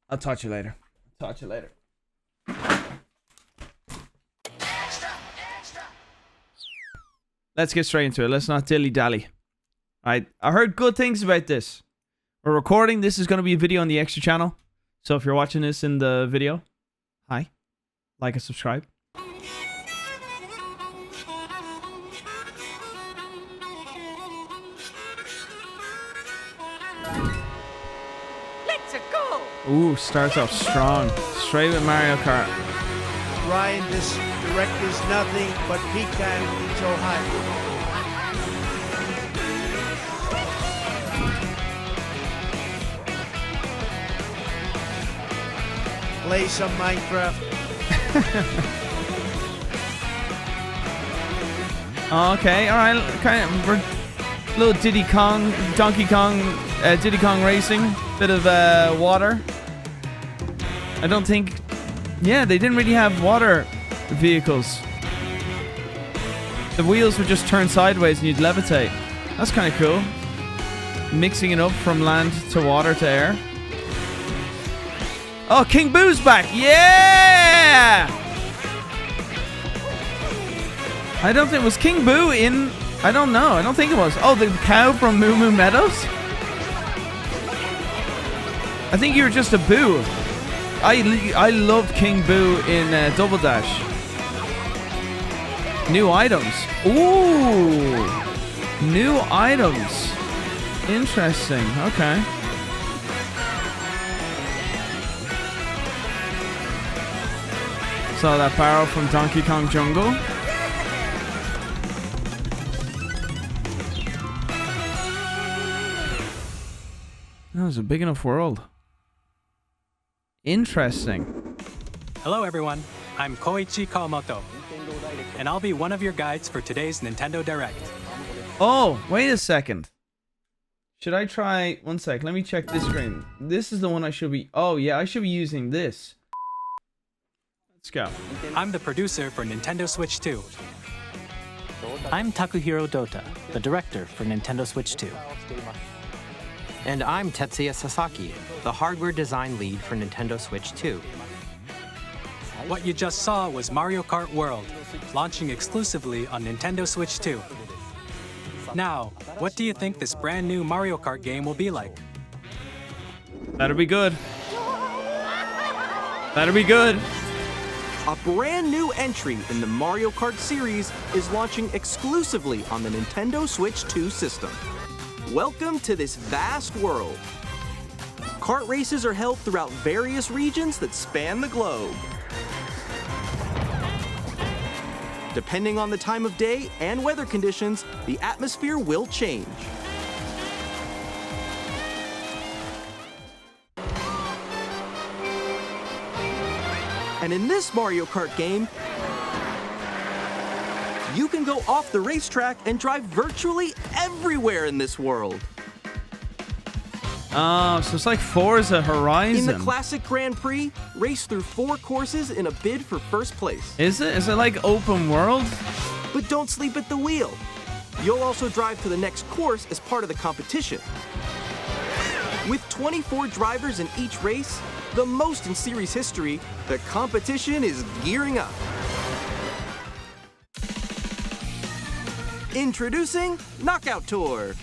I'll talk to you later. Let's get straight into it. Let's not dilly-dally. Alright, I heard good things about this. We're recording. This is going to be a video on the extra channel. So if you're watching this in the video, hi. Like and subscribe. Let's go! Ooh, starts off strong. Straight with Mario Kart. Ryan, this direct is nothing but pecan in so high. Play some Minecraft. Okay, alright. Kind of little Diddy Kong racing. Bit of water. I don't think... Yeah, they didn't really have water vehicles. The wheels would just turn sideways and you'd levitate. That's kind of cool. Mixing it up from land to water to air. Oh, King Boo's back! Yeah! I don't think... Was King Boo in... I don't know. I don't think it was. Oh, the cow from Moo Moo Meadows? I think you were just a Boo. I loved King Boo in Double Dash. New items. Ooh! New items. Interesting. Okay. Saw that barrel from Donkey Kong Jungle. That was a big enough world. Interesting. Hello everyone, I'm Koichi Kawamoto, and I'll be one of your guides for today's Nintendo Direct. Oh, wait a second. Should I try... One sec, let me check this screen. This is the one I should be... Oh yeah, I should be using this. Let's go. I'm the producer for Nintendo Switch 2. I'm Takuhiro Dota, the director for Nintendo Switch 2. And I'm Tetsuya Sasaki, the hardware design lead for Nintendo Switch 2. What you just saw was Mario Kart World, launching exclusively on Nintendo Switch 2. Now, what do you think this brand new Mario Kart game will be like? That'll be good. That'll be good. A brand new entry in the Mario Kart series is launching exclusively on the Nintendo Switch 2 system. Welcome to this vast world. Kart races are held throughout various regions that span the globe. Depending on the time of day and weather conditions, the atmosphere will change. And in this Mario Kart game, you can go off the racetrack and drive virtually everywhere in this world. Oh, so it's like Forza Horizon. In the classic Grand Prix, race through 4 courses in a bid for first place. Is it? Is it like open world? But don't sleep at the wheel. You'll also drive to the next course as part of the competition. With 24 drivers in each race, the most in series history, the competition is gearing up. Introducing Knockout Tour.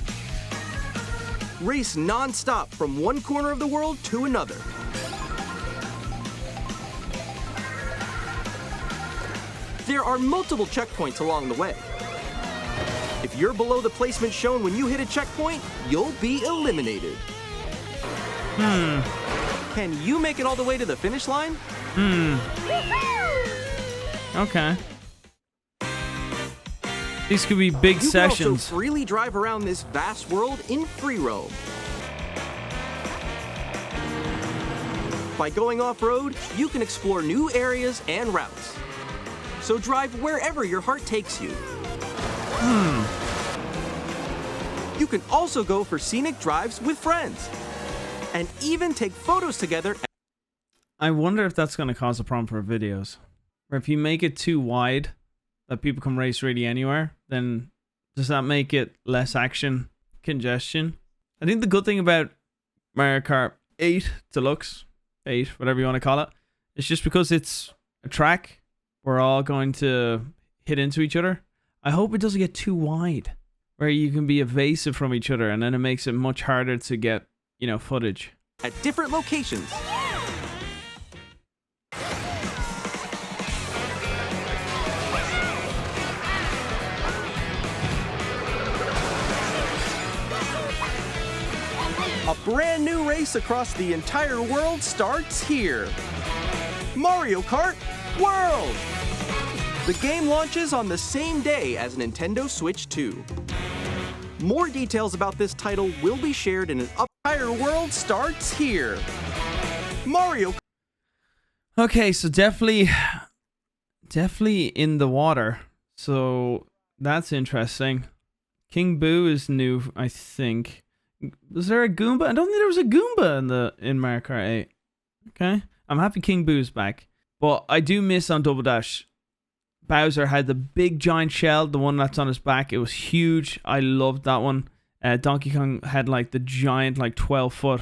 Race non-stop from one corner of the world to another. There are multiple checkpoints along the way. If you're below the placement shown when you hit a checkpoint, you'll be eliminated. Can you make it all the way to the finish line? Okay. These could be big You sessions. can also freely drive around this vast world in free roam. By going off-road, you can explore new areas and routes. So drive wherever your heart takes you. You can also go for scenic drives with friends. And even take photos together. I wonder if that's going to cause a problem for videos. Or if you make it too wide, that people can race really anywhere, then does that make it less action congestion? I think the good thing about Mario Kart 8 Deluxe 8, whatever you want to call it. It's just because it's a track, we're all going to hit into each other. I hope it doesn't get too wide, where you can be evasive from each other, and then it makes it much harder to get, you know, footage. At different locations. A brand new race across the entire world starts here. Mario Kart World! The game launches on the same day as Nintendo Switch 2. More details about this title will be shared in an entire world starts here. Mario. Okay, so definitely in the water. So that's interesting. King Boo is new, I think. Was there a Goomba? I don't think there was a Goomba in Mario Kart 8. Okay, I'm happy King Boo's back, but I do miss on Double Dash. Bowser had the big giant shell, the one that's on his back. It was huge. I loved that one. Donkey Kong had like the giant, like 12-foot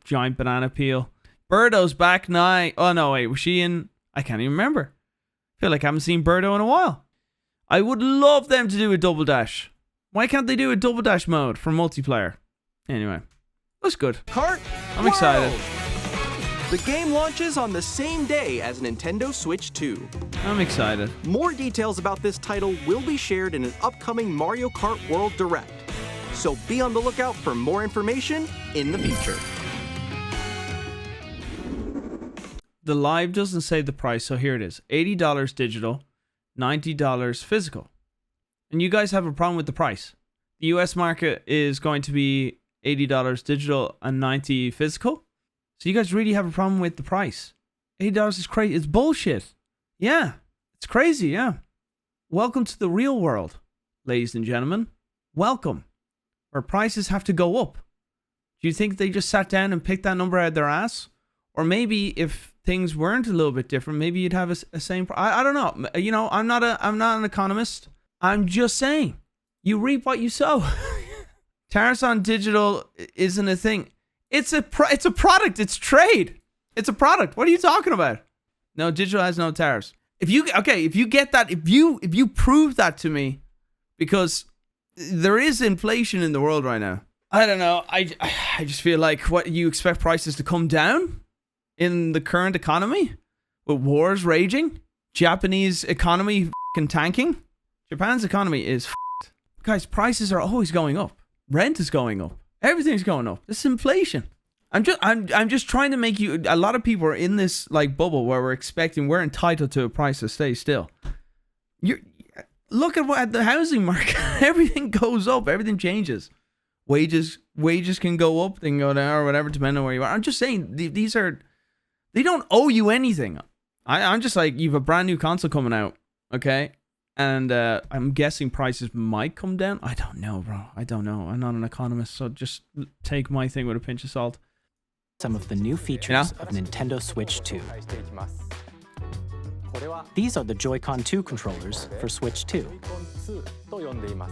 giant banana peel. Birdo's back now. Oh no, wait, was she in? I can't even remember. I feel like I haven't seen Birdo in a while. I would love them to do a Double Dash. Why can't they do a Double Dash mode for multiplayer? Anyway, that's good. Kart I'm excited. The game launches on the same day as Nintendo Switch 2. I'm excited. More details about this title will be shared in an upcoming Mario Kart World Direct. So be on the lookout for more information in the future. The live doesn't say the price, so here it is. $80 digital, $90 physical. And you guys have a problem with the price. The US market is going to be $80 digital and $90 physical. So you guys really have a problem with the price. $80 is crazy. It's bullshit. Yeah, it's crazy, yeah. Welcome to the real world, ladies and gentlemen. Welcome. Where prices have to go up. Do you think they just sat down and picked that number out of their ass? Or maybe if things weren't a little bit different, maybe you'd have a same... I don't know. You know, I'm not an economist. I'm just saying. You reap what you sow. Tariffs on digital isn't a thing. It's a product. It's trade. It's a product. What are you talking about? No, digital has no tariffs. If you get that, if you prove that to me, because there is inflation in the world right now. I don't know. I just feel like what you expect prices to come down in the current economy with wars raging, Japanese economy f***ing tanking. Japan's economy is f***ed. Guys, prices are always going up. Rent is going up. Everything's going up. This is inflation. I'm just trying to make you... A lot of people are in this like bubble where we're entitled to a price to stay still. Look at the housing market. Everything goes up. Everything changes. Wages can go up, they can go down, or whatever, depending on where you are. I'm just saying, these are... They don't owe you anything. I'm just like, you have a brand new console coming out, okay? And I'm guessing prices might come down. I don't know, bro. I don't know. I'm not an economist, so just take my thing with a pinch of salt. Some of the new features of Nintendo Switch 2. These are the Joy-Con 2 controllers for Switch 2.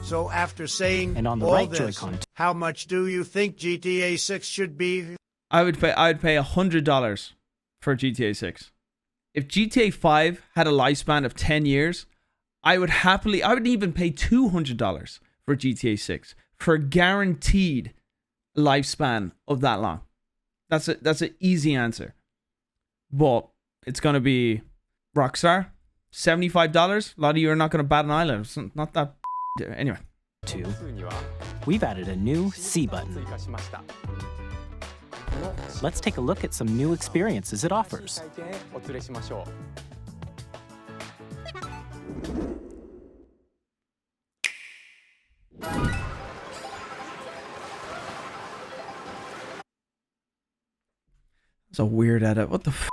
So after saying And on the all right this, Joy-Con, how much do you think GTA 6 should be? I would pay $100 for GTA 6. If GTA 5 had a lifespan of 10 years, I would even pay $200 for GTA 6 for a guaranteed lifespan of that long. That's an easy answer. But it's going to be Rockstar, $75. A lot of you are not going to bat an eyelid. It's not that... Anyway. 2. We've added a new C button. Let's take a look at some new experiences it offers. It's a weird edit. What the f***?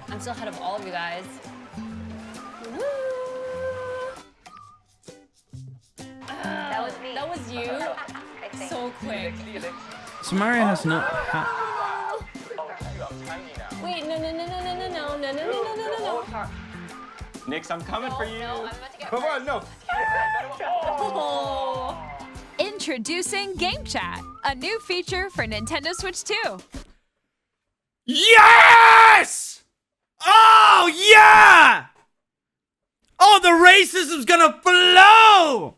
I'm still ahead of all of you guys. Woo! That was me. That was you. So quick. So Mario has no... Wait, no. Nix, I'm coming for you. No, I'm about to get Come on, no. Oh. Introducing Game Chat, a new feature for Nintendo Switch 2. Yes! Oh, yeah! Oh, the racism's gonna flow!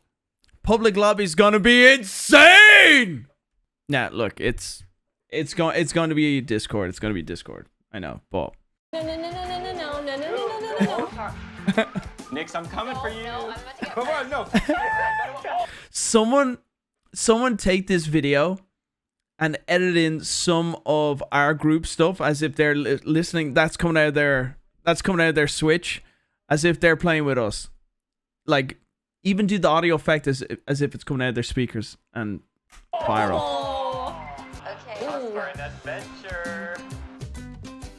Public lobby's gonna be insane! Nah, look, it's going to be Discord. It's going to be Discord. I know, but... No. Nix, I'm coming for you. No, I'm about to get Come on, no. Someone take this video and edit in some of our group stuff as if they're listening. That's coming out of their Switch, as if they're playing with us. Like, even do the audio effect as if it's coming out of their speakers and viral. Okay. For an adventure.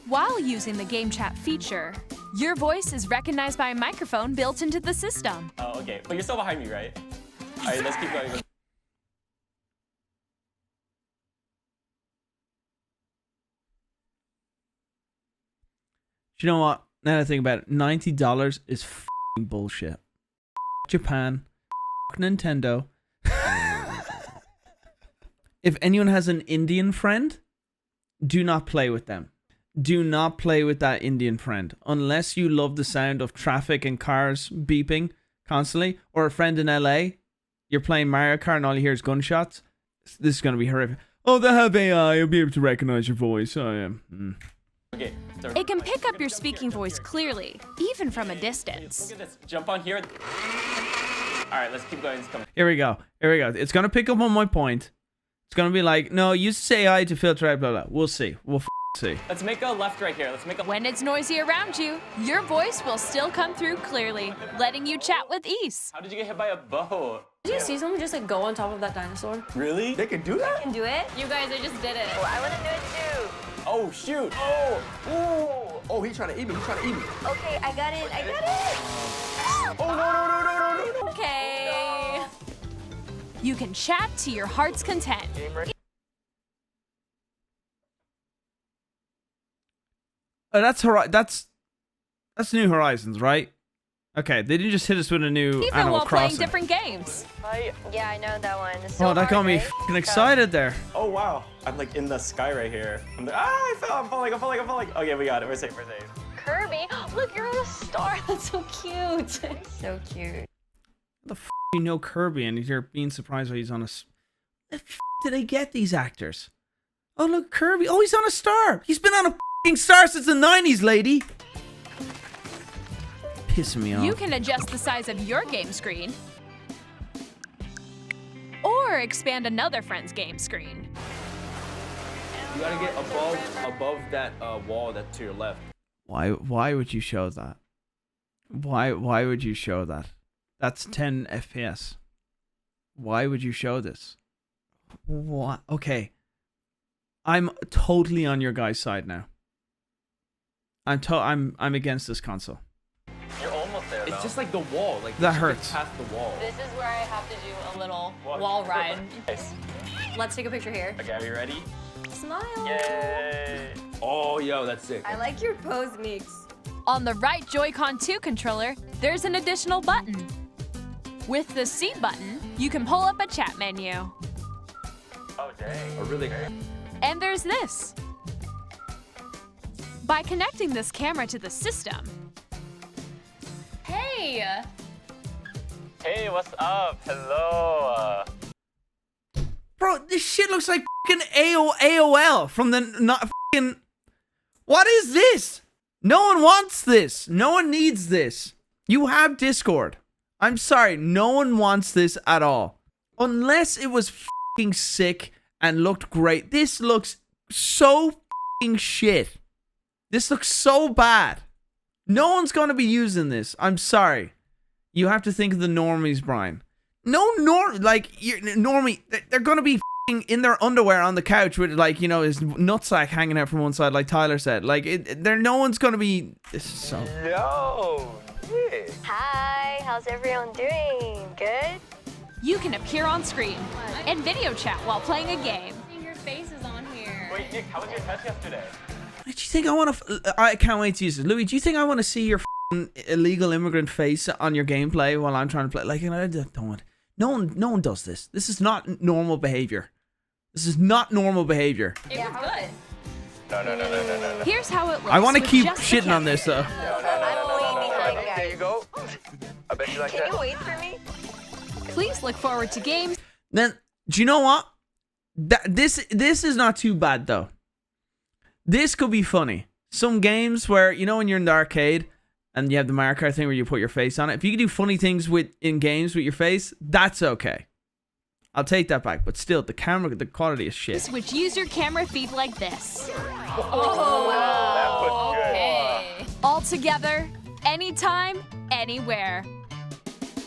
While using the game chat feature, your voice is recognized by a microphone built into the system. Oh, okay. But you're still behind me, right? All right, let's keep going. You know what? Now that I think about it, $90 is f***ing bullshit. Japan, Nintendo. If anyone has an Indian friend, do not play with them. Do not play with that Indian friend unless you love the sound of traffic and cars beeping constantly, or a friend in LA. You're playing Mario Kart and all you hear is gunshots. This is going to be horrific. Oh, they have AI. You'll be able to recognize your voice. I am. Okay. So It can pick up your speaking voice clearly, even from a distance. Look at this. Jump on here. All right, let's keep going. It's coming. Here we go. Here we go. It's going to pick up on my point. It's going to be like, no, use AI to filter out, blah, blah. We'll see. We'll see. Let's make a left right here. Let's make a... When it's noisy around you, your voice will still come through clearly, letting you chat with ease. How did you get hit by a boat? Did you see someone just like go on top of that dinosaur? Really? They can do that? Can do it? You guys, I just did it. I want to do it too. Oh, shoot. Oh. Ooh. Oh, he's trying to eat me. He's trying to eat me. Okay, I got it. I got it. Oh, no. Okay. You can chat to your heart's content. Oh, that's New Horizons, right? Okay, they didn't just hit us with a new Even Animal while Crossing. playing different games. Yeah, I know that one. It's so Oh, that got hard, me right? f***ing excited there. Oh, wow. I'm like in the sky right here. I'm like, I fell. I'm falling. Okay, we got it. We're safe. Kirby, look, you're on a star. That's so cute. So cute. How the f*** you know Kirby and you're being surprised why he's on a... Where the f*** did they get these actors? Oh, look, Kirby. Oh, he's on a star. He's been on a f***ing star since the 90s, lady. Pissing me off. You can adjust the size of your game screen, or expand another friend's game screen. You gotta get above that wall that's to your left. Why would you show that? Why would you show that? That's 10 FPS. Why would you show this? What? Okay. I'm totally on your guy's side now. I'm against this console. You're almost there. It's just like the wall. Like That hurts. Past the wall. This is where I have to do a little wall ride. Nice. Let's take a picture here. Okay, are you ready? Smile. Yay! Oh, yo, that's sick. I like your pose, Mix. On the right Joy-Con 2 controller, there's an additional button. With the C button, you can pull up a chat menu. Oh, dang. Oh, really? And there's this. By connecting this camera to the system, Hey. Hey, what's up? Hello. Bro, this shit looks like fucking AOL from the not fucking... What is this? No one wants this. No one needs this. You have Discord. I'm sorry, no one wants this at all. Unless it was fucking sick and looked great. This looks so fucking shit. This looks so bad. No one's going to be using this. I'm sorry. You have to think of the normies, Brian. Normie, they're going to be f***ing in their underwear on the couch with, like, you know, his nutsack hanging out from one side, like Tyler said. Like, no one's going to be... This is so... Yo. Yeah. Hi, how's everyone doing? Good? you can appear on screen and video chat while playing a game. Your face is on here. Wait, Nick, how was your test yesterday? Do you think I want to... I can't wait to use it. Louis, do you think I want to see your illegal immigrant face on your gameplay while I'm trying to play? Like, I don't want... No one does this. This is not normal behavior. This is not normal behavior. It was good. Here's how it looks. I want to with keep just the shitting on this though. I'm way behind, guys. There you go. I bet you like Can that. you wait for me? Please look forward to games. Then, do you know what? This is not too bad though. This could be funny. Some games where, you know, when you're in the arcade and you have the Mario Kart thing where you put your face on it. If you can do funny things in games with your face, that's okay. I'll take that back. But still, the quality is shit. Which use your camera feed like this. Oh, okay. All together, anytime, anywhere.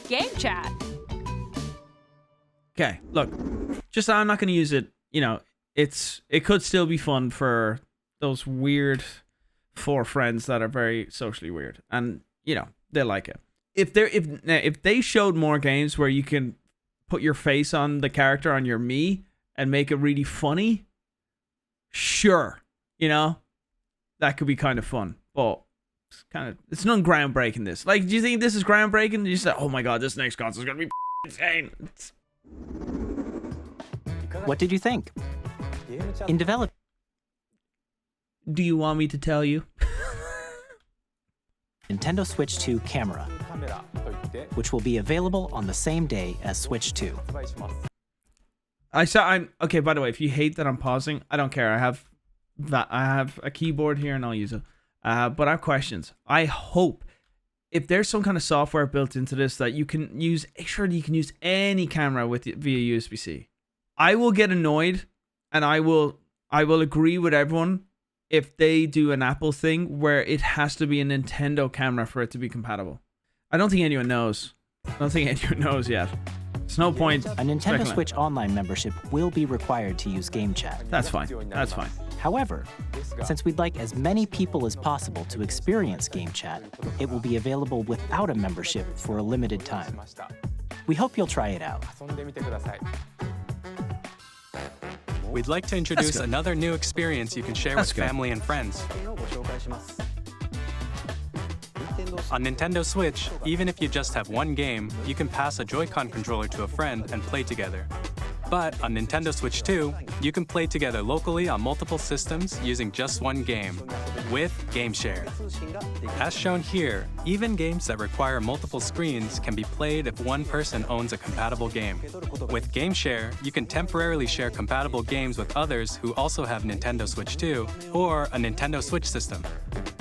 Game chat. Okay, look. Just I'm not going to use it. You know, it could still be fun for those weird 4 friends that are very socially weird, and you know they like it. If they showed more games where you can put your face on the character on your Mii and make it really funny, sure, you know, that could be kind of fun. But it's not groundbreaking. This, like, do you think this is groundbreaking? You say, oh my god, this next console is gonna be insane. What did you think? In development. Do you want me to tell you? Nintendo Switch 2 camera, which will be available on the same day as Switch 2. I'm okay. By the way, if you hate that I'm pausing, I don't care. I have a keyboard here and I'll use it. But I have questions. I hope if there's some kind of software built into this that you can use, surely you can use any camera with via USB-C. I will get annoyed, and I will agree with everyone if they do an Apple thing where it has to be a Nintendo camera for it to be compatible. I don't think anyone knows. I don't think anyone knows yet. There's no point. A Nintendo Switch Online membership will be required to use Game Chat. That's fine. That's fine. However, since we'd like as many people as possible to experience Game Chat, it will be available without a membership for a limited time. We hope you'll try it out. We'd like to introduce another new experience you can share with family and friends. On Nintendo Switch, even if you just have one game, you can pass a Joy-Con controller to a friend and play together. But on Nintendo Switch 2, you can play together locally on multiple systems using just one game, with GameShare. As shown here, even games that require multiple screens can be played if one person owns a compatible game. With GameShare, you can temporarily share compatible games with others who also have Nintendo Switch 2 or a Nintendo Switch system.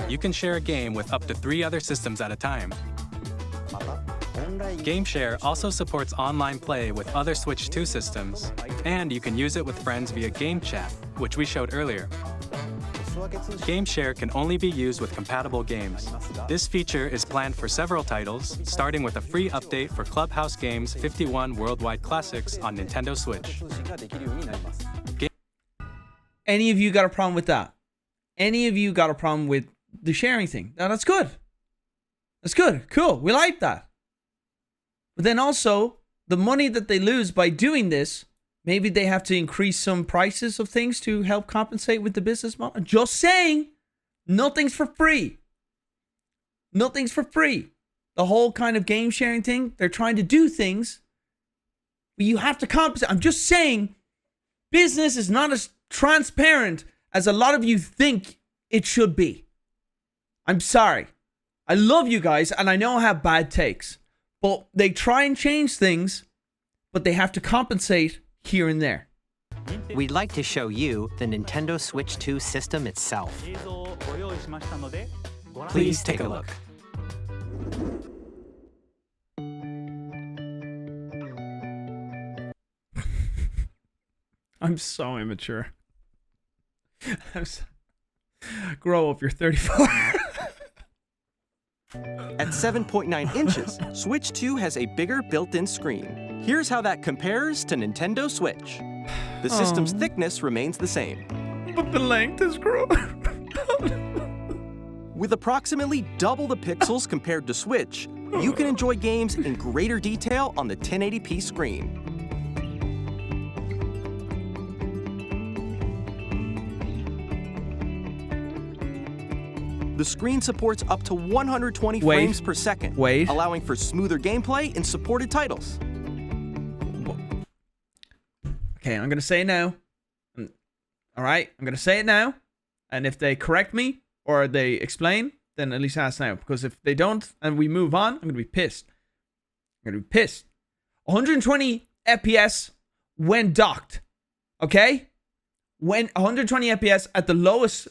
You can share a game with up to 3 other systems at a time. GameShare also supports online play with other Switch 2 systems, and you can use it with friends via Game Chat, which we showed earlier. GameShare can only be used with compatible games. This feature is planned for several titles, starting with a free update for Clubhouse Games 51 Worldwide Classics on Nintendo Switch. Any of you got a problem with that? Any of you got a problem with the sharing thing? No, that's good. That's good. Cool. We like that. But then also, the money that they lose by doing this, maybe they have to increase some prices of things to help compensate with the business model. Just saying, nothing's for free. Nothing's for free. The whole kind of game sharing thing, they're trying to do things, but you have to compensate. I'm just saying, business is not as transparent as a lot of you think it should be. I'm sorry. I love you guys, and I know I have bad takes. But they try and change things, but they have to compensate here and there. We'd like to show you the Nintendo Switch 2 system itself. Please take a look. I'm so immature. Grow up, you're 34. At 7.9 inches, Switch 2 has a bigger built-in screen. Here's how that compares to Nintendo Switch. The system's thickness remains the same. But the length is growing. With approximately double the pixels compared to Switch, you can enjoy games in greater detail on the 1080p screen. The screen supports up to 120 frames per second, allowing for smoother gameplay in supported titles. Okay, I'm going to say it now. All right, I'm going to say it now. And if they correct me or they explain, then at least ask now. Because if they don't and we move on, I'm going to be pissed. 120 FPS when docked. Okay? When 120 FPS at the lowest,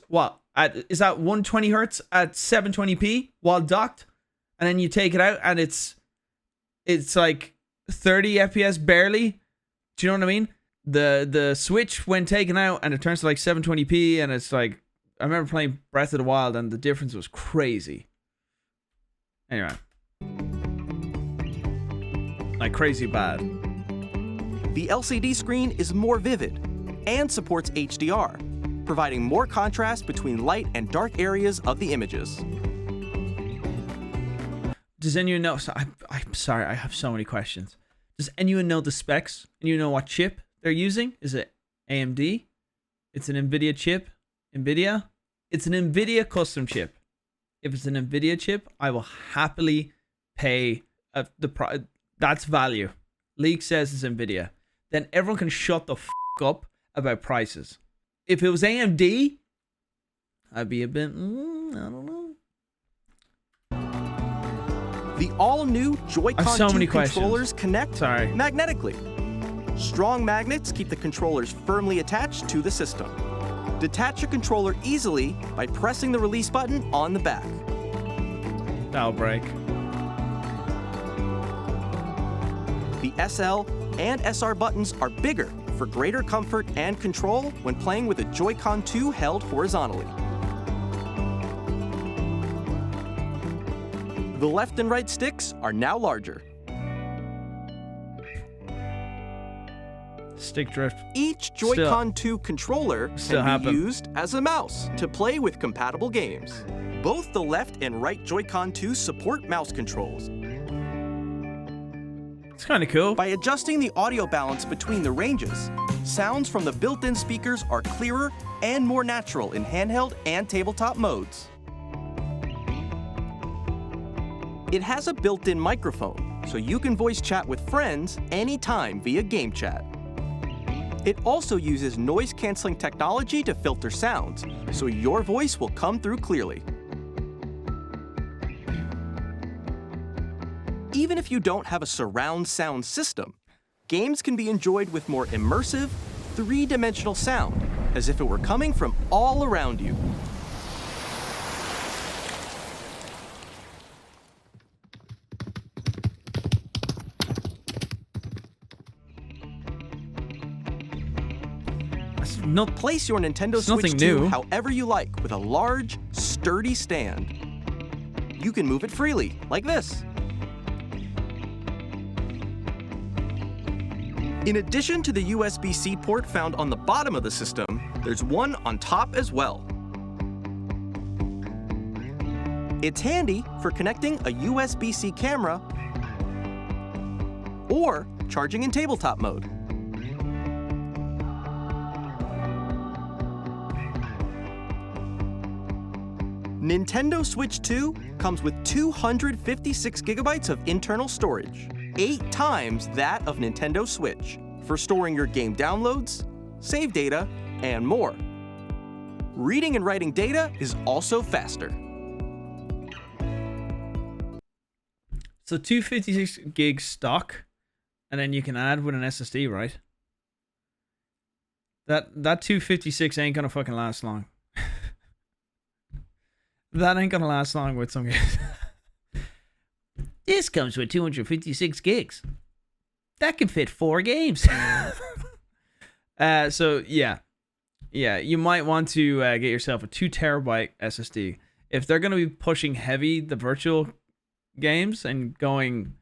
is that 120 hertz at 720p while docked? And then you take it out and it's like 30 FPS barely. Do you know what I mean? The Switch when taken out and it turns to like 720p and it's like, I remember playing Breath of the Wild and the difference was crazy. Anyway. Like crazy bad. The LCD screen is more vivid and supports HDR, providing more contrast between light and dark areas of the images. Does anyone know? So I'm sorry, I have so many questions. Does anyone know the specs? And you know what chip they're using? Is it AMD? It's an NVIDIA chip. NVIDIA? It's an NVIDIA custom chip. If it's an NVIDIA chip, I will happily pay the price. That's value. Leak says it's NVIDIA. Then everyone can shut the up about prices. If it was AMD, I'd be a bit, I don't know. The all-new Joy-Con 2 controllers connect magnetically. Strong magnets keep the controllers firmly attached to the system. Detach a controller easily by pressing the release button on the back. That'll break. The SL and SR buttons are bigger for greater comfort and control when playing with a Joy-Con 2 held horizontally. The left and right sticks are now larger. Stick drift. Each Joy-Con 2 controller can be used as a mouse to play with compatible games. Both the left and right Joy-Con 2 support mouse controls. It's kind of cool. By adjusting the audio balance between the ranges, sounds from the built-in speakers are clearer and more natural in handheld and tabletop modes. It has a built-in microphone, so you can voice chat with friends anytime via game chat. It also uses noise-canceling technology to filter sounds, so your voice will come through clearly. Even if you don't have a surround sound system, games can be enjoyed with more immersive, three-dimensional sound, as if it were coming from all around you. Place your Nintendo Switch 2 however you like with a large, sturdy stand. You can move it freely, like this. In addition to the USB-C port found on the bottom of the system, there's one on top as well. It's handy for connecting a USB-C camera or charging in tabletop mode. Nintendo Switch 2 comes with 256 gigabytes of internal storage, 8 times that of Nintendo Switch, for storing your game downloads, save data, and more. Reading and writing data is also faster. So 256 gig stock, and then you can add with an SSD, right? That 256 ain't gonna fucking last long. That ain't gonna last long with some games. This comes with 256 gigs. That can fit 4 games. So yeah, you might want to get yourself a 2 terabyte SSD if they're gonna be pushing heavy the virtual games and going.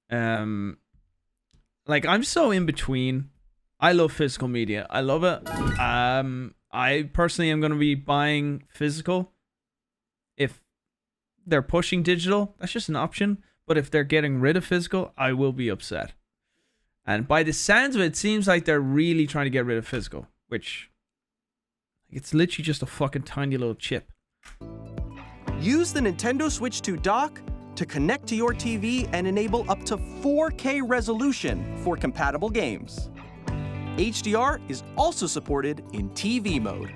Like I'm so in between. I love physical media. I love it. I personally am gonna be buying physical. If they're pushing digital, that's just an option. But if they're getting rid of physical, I will be upset. And by the sounds of it, it seems like they're really trying to get rid of physical, which it's literally just a fucking tiny little chip. Use the Nintendo Switch 2 dock to connect to your TV and enable up to 4K resolution for compatible games. HDR is also supported in TV mode.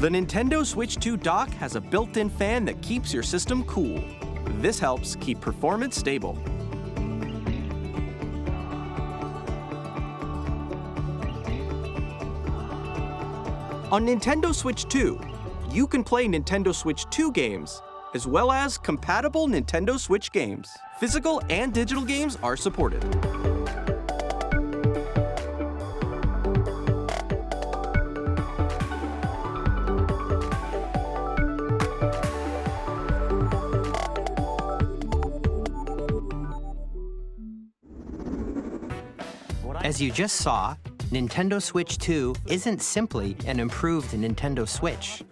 The Nintendo Switch 2 dock has a built-in fan that keeps your system cool. This helps keep performance stable. On Nintendo Switch 2, you can play Nintendo Switch 2 games, as well as compatible Nintendo Switch games. Physical and digital games are supported. As you just saw, Nintendo Switch 2 isn't simply an improved Nintendo Switch.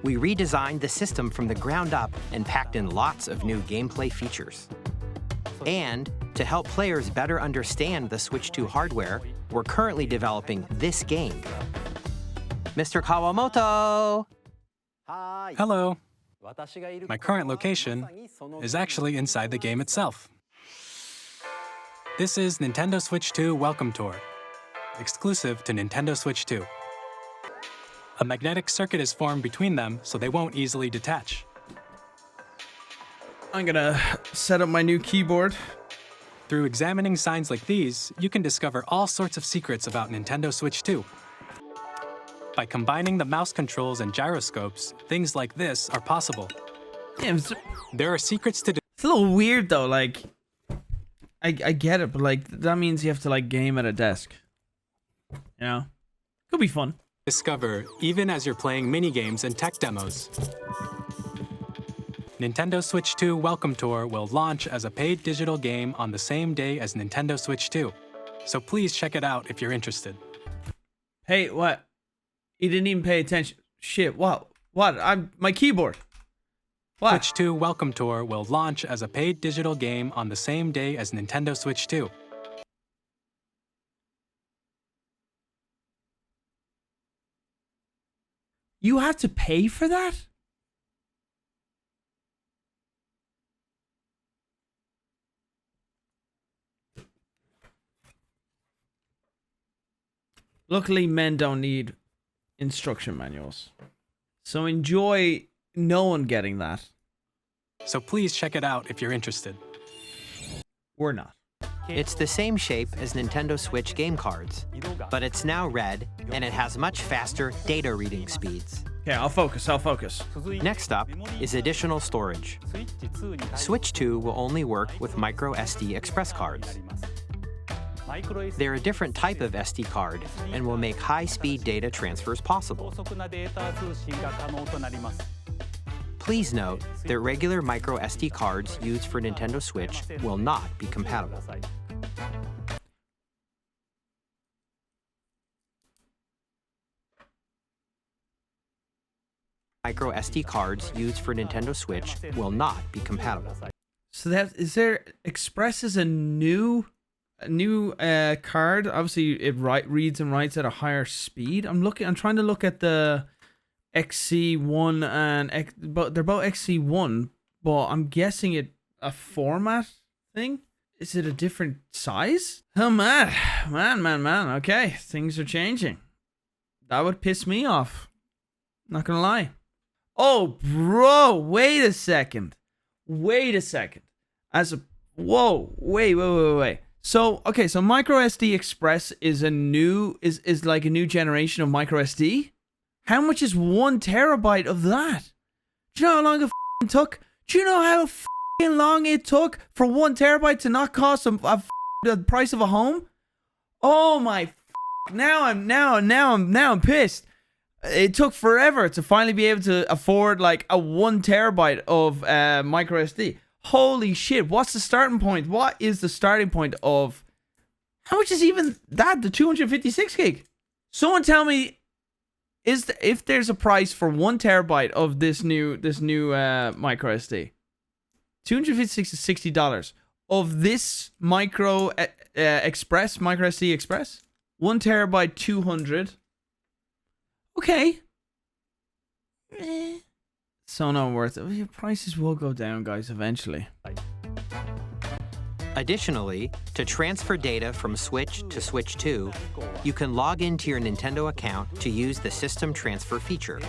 We redesigned the system from the ground up and packed in lots of new gameplay features. And to help players better understand the Switch 2 hardware, we're currently developing this game. Mr. Kawamoto! Hello. My current location is actually inside the game itself. This is Nintendo Switch 2 Welcome Tour, exclusive to Nintendo Switch 2. A magnetic circuit is formed between them so they won't easily detach. I'm gonna set up my new keyboard. Through examining signs like these, you can discover all sorts of secrets about Nintendo Switch 2. By combining the mouse controls and gyroscopes, things like this are possible. Yeah, there are secrets to... It's a little weird though, like... I get it, but like, that means you have to like game at a desk. You know? Could be fun. Discover even as you're playing mini-games and tech demos. Nintendo Switch 2 Welcome Tour will launch as a paid digital game on the same day as Nintendo Switch 2. So please check it out if you're interested. Hey, what? You didn't even pay attention. Shit, what? What? My keyboard. What? Switch 2 Welcome Tour will launch as a paid digital game on the same day as Nintendo Switch 2. You have to pay for that? Luckily, men don't need instruction manuals. So enjoy no one getting that. So please check it out if you're interested. We're not. It's the same shape as Nintendo Switch game cards, but it's now red and it has much faster data reading speeds. Okay, I'll focus. Next up is additional storage. Switch 2 will only work with micro SD express cards. They're a different type of SD card and will make high-speed data transfers possible. Please note that regular micro SD cards used for Nintendo Switch will not be compatible. Micro SD cards used for Nintendo Switch will not be compatible. So that is there. Express is a new card. Obviously, it reads and writes at a higher speed. I'm trying to look at the XC1 and but they're both XC1, but I'm guessing it a format thing. Is it a different size? Oh man. Okay, things are changing. That would piss me off. Not gonna lie. Oh, bro, wait a second. Wait. So, okay, so micro SD Express is like a new generation of micro SD. How much is 1 terabyte of that? Do you know how long it took? Do you know how long it took for 1 terabyte to not cost the price of a home? Oh my! Now I'm pissed. It took forever to finally be able to afford like a 1 terabyte of micro SD. Holy shit! What's the starting point? What is the starting point of? How much is even that? The 256 gig? Someone tell me. If there's a price for 1 terabyte of this new micro SD, $256 is $60 of this micro SD Express, 1 terabyte 200. Okay, so not worth it. Prices will go down, guys, eventually. Additionally, to transfer data from Switch to Switch 2, you can log into your Nintendo account to use the System Transfer feature.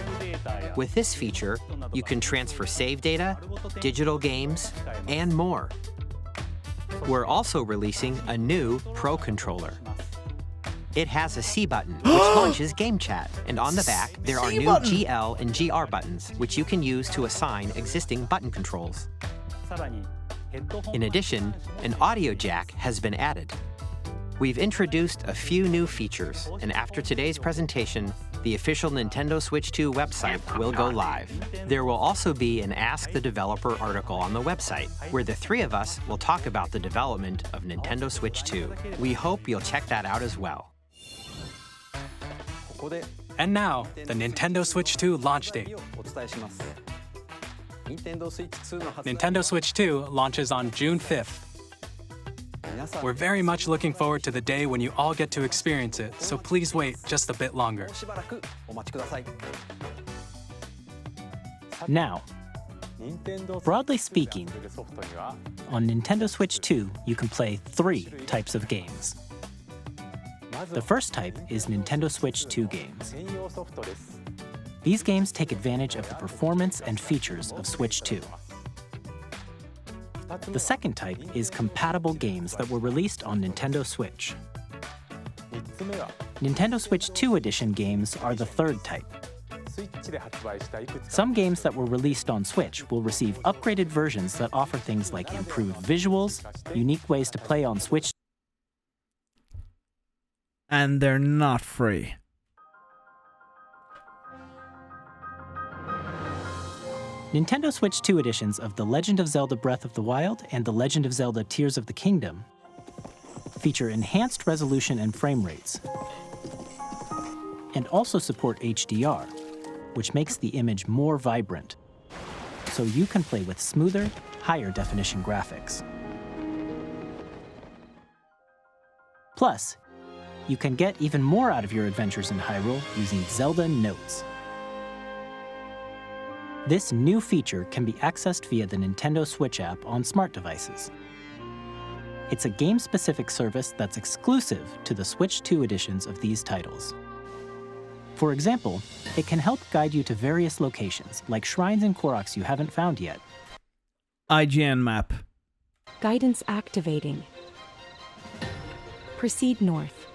With this feature, you can transfer save data, digital games, and more. We're also releasing a new Pro Controller. It has a C button, which launches Game Chat, and on the back, there are new GL and GR buttons, which you can use to assign existing button controls. In addition, an audio jack has been added. We've introduced a few new features, and after today's presentation, the official Nintendo Switch 2 website will go live. There will also be an Ask the Developer article on the website, where the three of us will talk about the development of Nintendo Switch 2. We hope you'll check that out as well. And now, the Nintendo Switch 2 launch date. Nintendo Switch 2 launches on June 5th. We're very much looking forward to the day when you all get to experience it, so please wait just a bit longer. Now, broadly speaking, on Nintendo Switch 2, you can play 3 types of games. The first type is Nintendo Switch 2 games. These games take advantage of the performance and features of Switch 2. The second type is compatible games that were released on Nintendo Switch. Nintendo Switch 2 Edition games are the third type. Some games that were released on Switch will receive upgraded versions that offer things like improved visuals, unique ways to play on Switch, and they're not free. Nintendo Switch 2 editions of The Legend of Zelda Breath of the Wild and The Legend of Zelda Tears of the Kingdom feature enhanced resolution and frame rates, and also support HDR, which makes the image more vibrant, so you can play with smoother, higher definition graphics. Plus, you can get even more out of your adventures in Hyrule using Zelda Notes. This new feature can be accessed via the Nintendo Switch app on smart devices. It's a game-specific service that's exclusive to the Switch 2 editions of these titles. For example, it can help guide you to various locations, like shrines and Koroks you haven't found yet. IGN map. Guidance activating. Proceed north.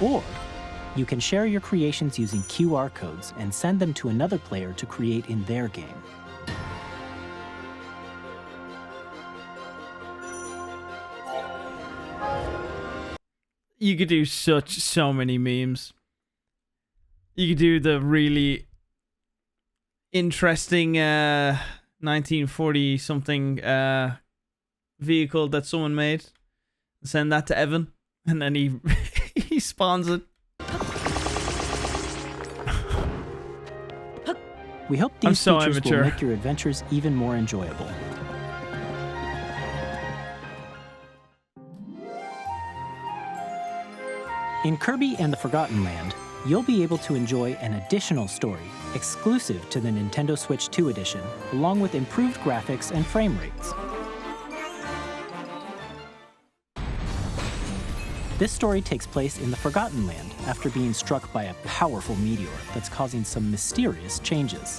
Or you can share your creations using QR codes and send them to another player to create in their game. You could do so many memes. You could do the really interesting 1940 something vehicle that someone made. Send that to Evan, and then he he spawns it. We hope these features will make your adventures even more enjoyable. In Kirby and the Forgotten Land, you'll be able to enjoy an additional story exclusive to the Nintendo Switch 2 edition, along with improved graphics and frame rates. This story takes place in the Forgotten Land after being struck by a powerful meteor that's causing some mysterious changes.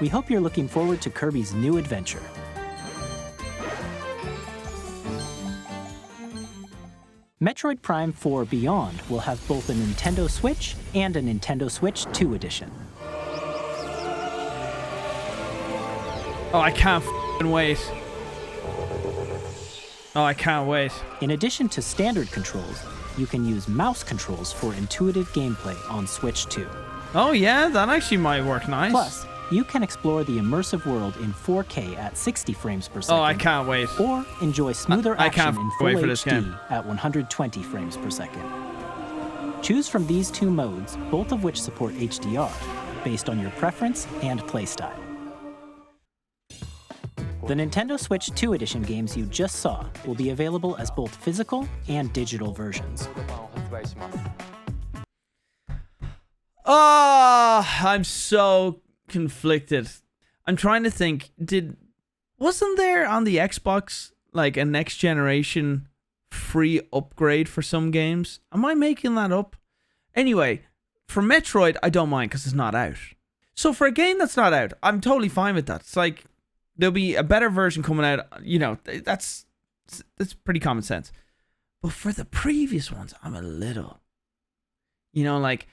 We hope you're looking forward to Kirby's new adventure. Metroid Prime 4 Beyond will have both a Nintendo Switch and a Nintendo Switch 2 edition. Oh, I can't wait. Oh, I can't wait. In addition to standard controls, you can use mouse controls for intuitive gameplay on Switch 2. Oh yeah, that actually might work nice. Plus, you can explore the immersive world in 4K at 60 frames per second. Oh, I can't wait. Or enjoy smoother action in full wait for this HD game. at 120 frames per second. Choose from these two modes, both of which support HDR, based on your preference and playstyle. The Nintendo Switch 2 edition games you just saw will be available as both physical and digital versions. Oh, I'm so conflicted. I'm trying to think. Wasn't there on the Xbox like a next generation free upgrade for some games? Am I making that up? Anyway, for Metroid, I don't mind because it's not out. So for a game that's not out, I'm totally fine with that. It's like there'll be a better version coming out. You know, that's pretty common sense. But for the previous ones, I'm a little, you know, like,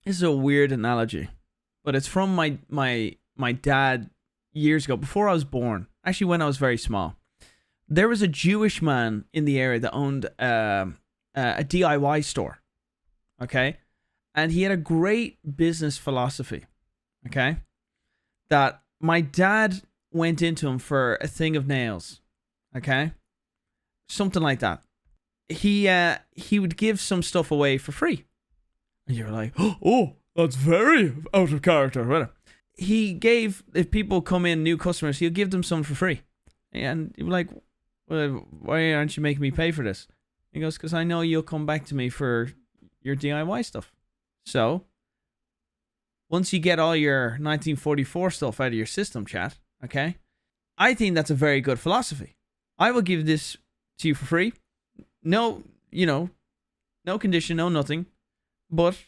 this is a weird analogy, but it's from my dad years ago, before I was born. Actually, when I was very small, there was a Jewish man in the area that owned a DIY store. Okay, and he had a great business philosophy. Okay, that my dad went into him for a thing of nails. Okay, something like that. He would give some stuff away for free. And you're like, oh, that's very out of character. Whatever. He gave, if people come in, new customers, he'll give them some for free. And you're like, well, why aren't you making me pay for this? He goes, because I know you'll come back to me for your DIY stuff. So, once you get all your 1944 stuff out of your system, chat, okay? I think that's a very good philosophy. I will give this to you for free. No, you know, no condition, no nothing. But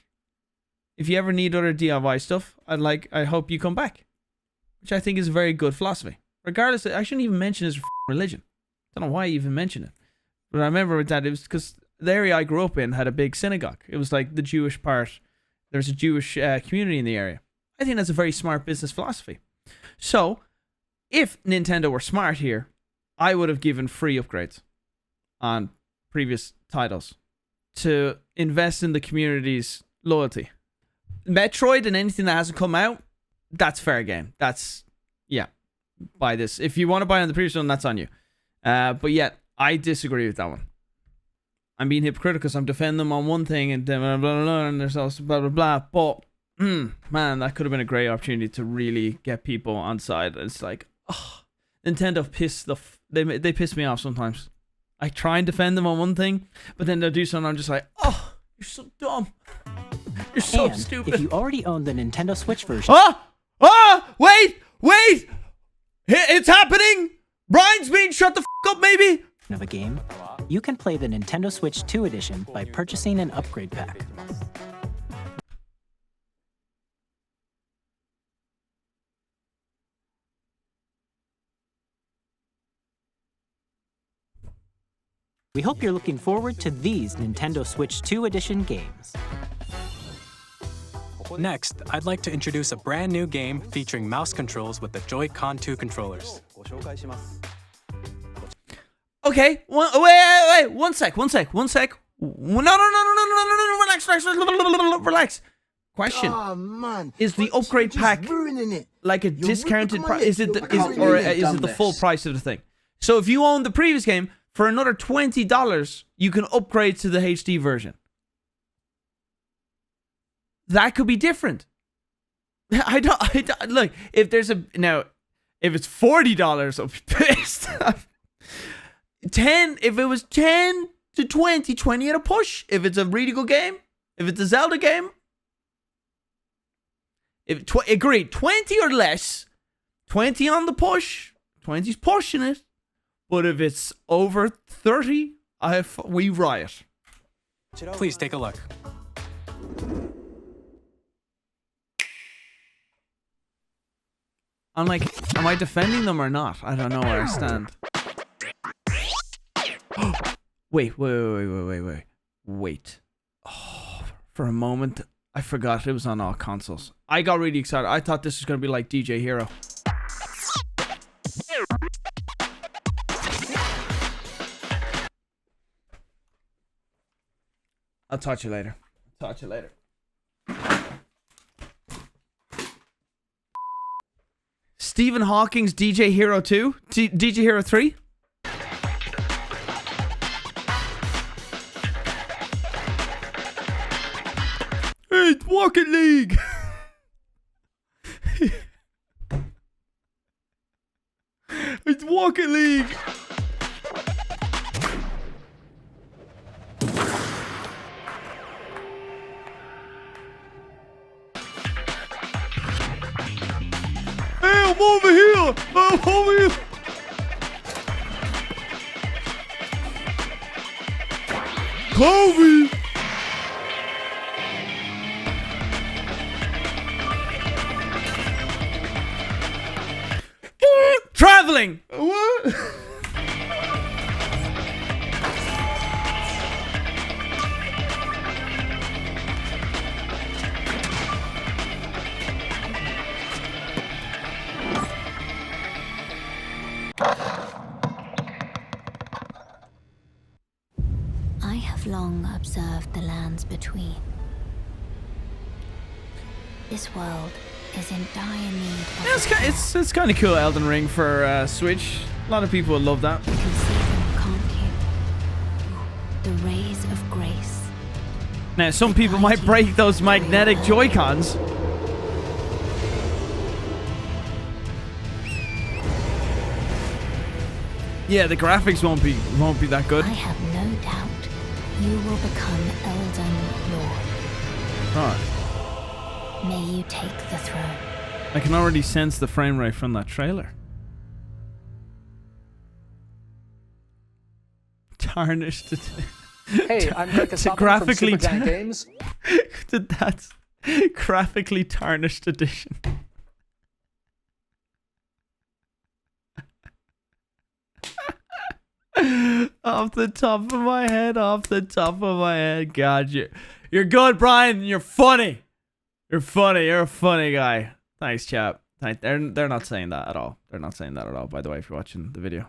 if you ever need other DIY stuff, I hope you come back. Which I think is a very good philosophy. Regardless, I shouldn't even mention his religion. I don't know why I even mentioned it. But I remember that it was because the area I grew up in had a big synagogue. It was like the Jewish part. There's a Jewish community in the area. I think that's a very smart business philosophy. So, if Nintendo were smart here, I would have given free upgrades on previous titles to invest in the community's loyalty. Metroid and anything that hasn't come out, that's fair game. That's, yeah, buy this. If you want to buy on the previous one, that's on you. But yet, I disagree with that one. I'm being hypocritical because I'm defending them on one thing and blah, blah, blah, blah, and there's also blah, blah, blah. But, man, that could have been a great opportunity to really get people on side. It's like, oh, Nintendo they piss me off sometimes. I try and defend them on one thing, but then they'll do something. I'm just like, oh, you're so dumb. You're so stupid. If you already own the Nintendo Switch version... Wait! It's happening! Brian's being shut the up, maybe? ...of a game, you can play the Nintendo Switch 2 edition by purchasing an upgrade pack. We hope you're looking forward to these Nintendo Switch 2 edition games. Next, I'd like to introduce a brand new game featuring mouse controls with the Joy-Con 2 controllers. Okay, wait, one sec. No, relax. Question. Oh, man. Is the upgrade pack like a discounted price? Is it the full price of the thing? So if you own the previous game, for another $20, you can upgrade to the HD version. That could be different. I don't look, if it's $40, I'll be pissed. If it was 10 to 20 at a push. If it's a really good game, if it's a Zelda game, agreed, 20 or less, 20 on the push, 20's pushing it. But if it's over 30, we riot. Please take a look. I'm like, am I defending them or not? I don't know where I stand. Wait. Oh, for a moment, I forgot it was on all consoles. I got really excited. I thought this was going to be like DJ Hero. I'll talk to you later. Stephen Hawking's DJ Hero 2? DJ Hero 3? It's Rocket League! It's Rocket League! I'm over here. I'm over here. Kobe. Traveling. What? I have long observed the lands between. This world is in dire need of... Yeah, it's kind of cool, Elden Ring for Switch. A lot of people would love that. You can see them, can't you? The rays of grace. Now, some people might break those magnetic Joy-Cons. Yeah, the graphics won't be that good. I have no doubt you will become Elden Lord. Alright. May you take the throne. I can already sense the frame rate from that trailer. Tarnished. Hey, I'm Greg Kasapa from Supergiant Games. That's graphically tarnished edition. Off the top of my head, God, you're good, Brian. You're funny. You're funny. You're a funny guy. Thanks, chap. They're not saying that at all. They're not saying that at all. By the way, if you're watching the video,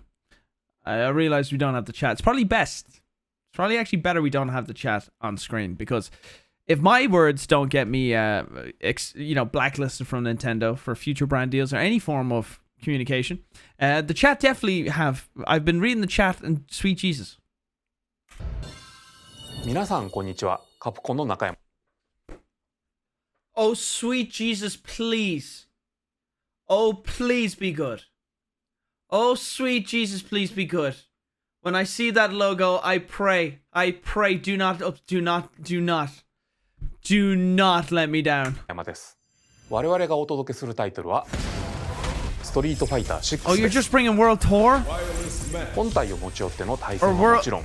I realize we don't have the chat. It's probably best. It's probably actually better we don't have the chat on screen, because if my words don't get me, blacklisted from Nintendo for future brand deals or any form of communication, the chat definitely have. I've been reading the chat, and sweet Jesus. 皆さんこんにちは。カプコンの中山。 Oh, sweet Jesus, please. Oh, please be good. Oh, sweet Jesus, please be good. When I see that logo, I pray, do not let me down. 山です。我々がお届けするタイトルはストリートファイター6 Oh, you're just bringing World Tour? 本体を持ち寄っての対戦はもちろん、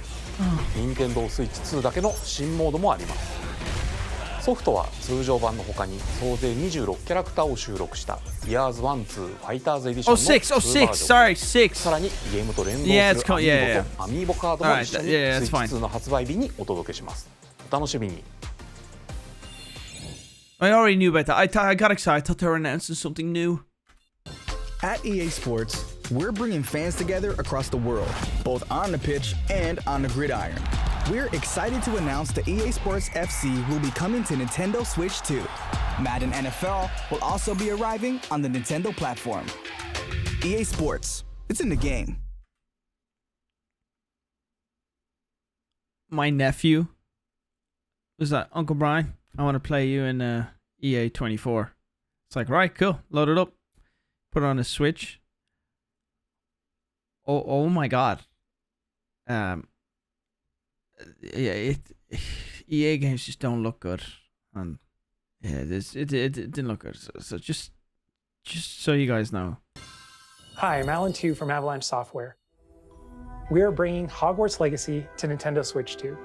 任天堂スイッチ2だけの新モードもあります。ソフトは通常版の他に総勢26キャラクターを収録した Years 1-2 ファイターズエディションの2バージョン、さらにゲームと連動するアミーボカードも一緒にスイッチ2の発売日にお届けします。お楽しみに。I already knew about that. I got excited. I thought they were announcing something new. At EA Sports, we're bringing fans together across the world, both on the pitch and on the gridiron. We're excited to announce that EA Sports FC will be coming to Nintendo Switch 2. Madden NFL will also be arriving on the Nintendo platform. EA Sports, it's in the game. My nephew was that, Uncle Brian, I want to play you in EA 24. It's like, right, cool, load it up, put it on a Switch. Oh my God. Yeah, EA games just don't look good, and yeah, it didn't look good. So just so you guys know. Hi, I'm Alan Tu from Avalanche Software. We are bringing Hogwarts Legacy to Nintendo Switch 2.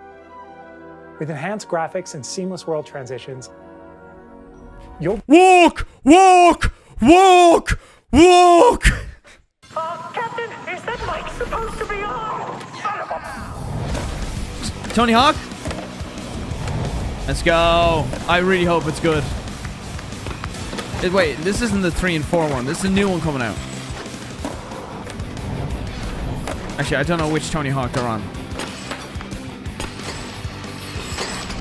With enhanced graphics and seamless world transitions, you'll walk. Captain, is that mic supposed to be on? Son of a... Tony Hawk? Let's go. I really hope it's good. Wait, this isn't the 3 and 4 one. This is a new one coming out. Actually, I don't know which Tony Hawk they're on.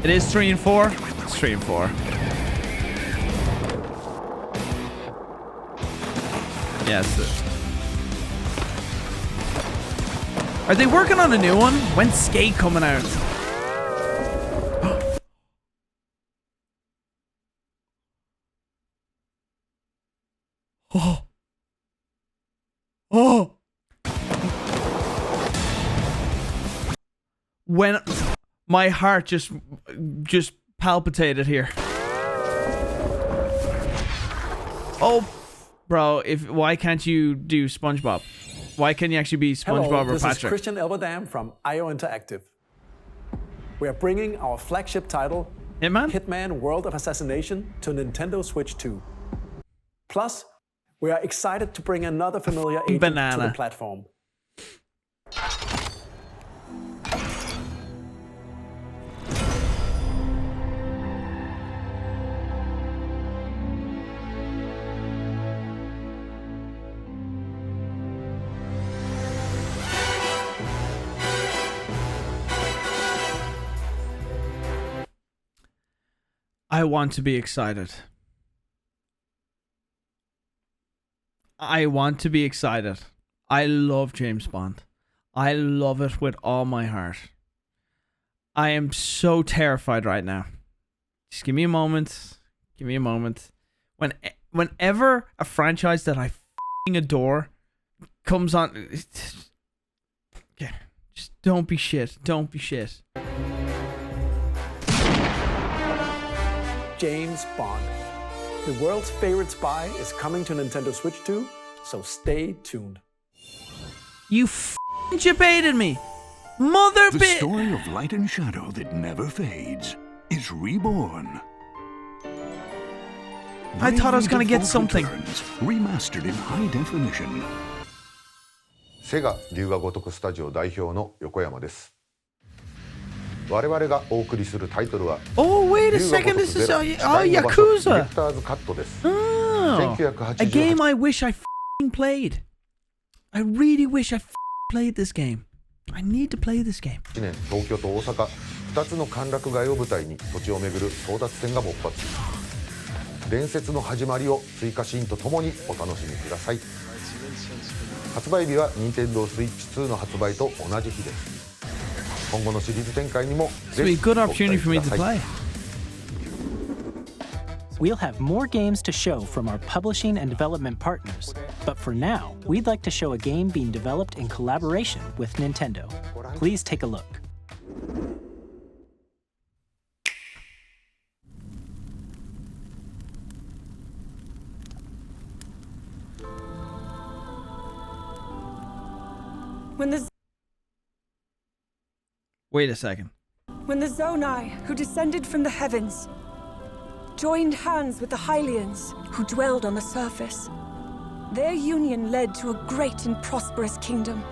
It is 3 and 4? It's 3 and 4. Yes. Are they working on a new one? When's Skate coming out? Oh. When my heart just palpitated here. Oh. Bro, why can't you do SpongeBob? Why can't you actually be SpongeBob Hello, or this Patrick? is Christian Elverdam from IO Interactive. We are bringing our flagship title, Hitman World of Assassination, to Nintendo Switch 2. Plus, we are excited to bring another familiar agent to the platform. I want to be excited. I want to be excited. I love James Bond. I love it with all my heart. I am so terrified right now. Just give me a moment. Give me a moment. Whenever a franchise that I f***ing adore comes on... Okay. Just don't be shit. Don't be shit. James Bond. The world's favorite spy is coming to Nintendo Switch 2, so stay tuned. You f***ing debated me! Mother The story of light and shadow that never fades is reborn. I thought I was gonna get something. Remastered in high definition. セガ龍が如くスタジオ代表の横山です。我々がお送りするタイトルは Oh, wait a second, this is Yakuza! A game I wish I f***ing played. I really wish I f***ing played this game. I need to play this game. 1年東京と大阪2つの歓楽街を舞台に土地を巡る争奪戦が勃発。伝説の始まりを追加シーンとともにお楽しみください。発売日は Nintendo Switch 2の発売と同じ日です。今後のシリーズ展開にもぜひご期待ください。We'll have more games to show from our publishing and development partners, but for now, we'd like to show a game being developed in collaboration with Nintendo. Please take a look. Wait a second. When the Zonai, who descended from the heavens, joined hands with the Hylians, who dwelled on the surface, their union led to a great and prosperous kingdom.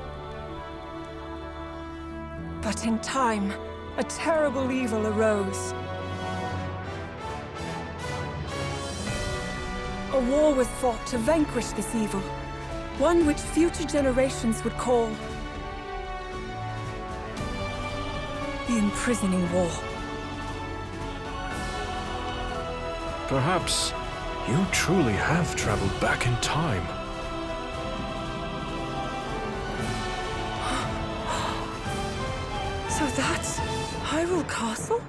But in time, a terrible evil arose. A war was fought to vanquish this evil, one which future generations would call the Imprisoning War. Perhaps you truly have traveled back in time. So that's Hyrule Castle?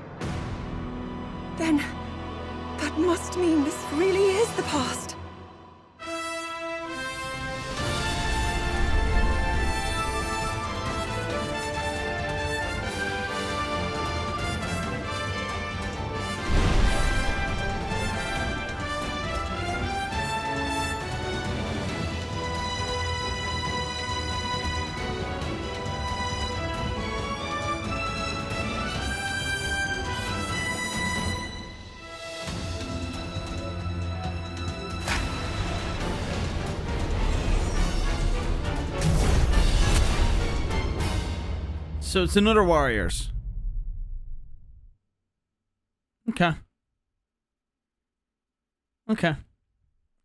Then that must mean this really is the past. So it's another Warriors. Okay. Okay.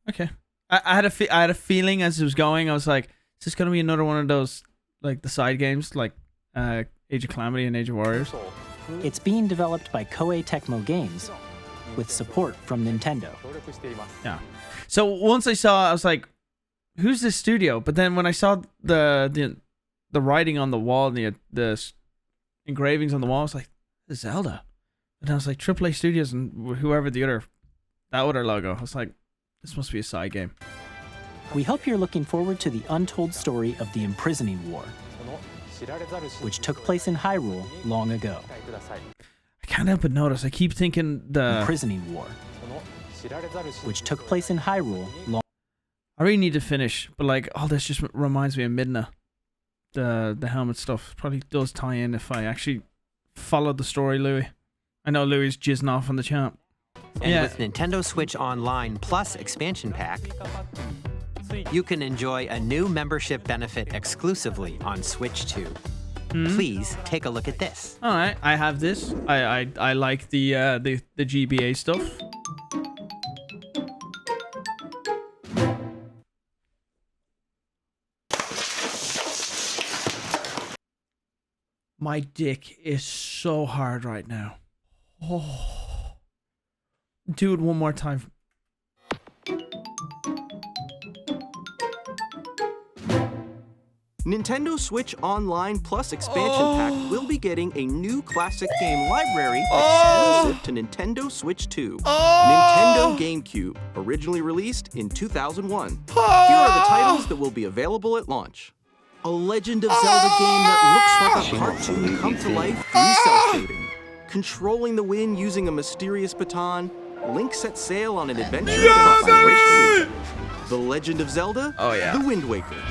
Okay. I had a feeling as it was going. I was like, is this gonna be another one of those, like the side games, like Age of Calamity and Age of Warriors? It's being developed by Koei Tecmo Games with support from Nintendo. Yeah. So once I saw, I was like, who's this studio? But then when I saw the writing on the wall, the engravings on the wall, I was like, this is Zelda. And I was like, AAA Studios and whoever that other logo. I was like, this must be a side game. We hope you're looking forward to the untold story of the Imprisoning War, which took place in Hyrule long ago. I can't help but notice, I keep thinking the Imprisoning War, which took place in Hyrule long. I really need to finish, but like, all this just reminds me of Midna. The helmet stuff probably does tie in if I actually followed the story, Louis. I know Louis is jizzing off on the chat. And with Nintendo Switch Online Plus expansion pack, you can enjoy a new membership benefit exclusively on Switch 2. Please take a look at this. All right, I have this. I like the GBA stuff. My dick is so hard right now. Oh. Do it one more time. Nintendo Switch Online Plus expansion pack will be getting a new classic game library exclusive to Nintendo Switch 2. Nintendo Gamecube, originally released in 2001. Here are the titles that will be available at launch. A Legend of Zelda game that looks like a cartoon come to life through self-shading. Controlling the wind using a mysterious baton, Link sets sail on an adventure across a great sea. The Legend of Zelda, The Wind Waker.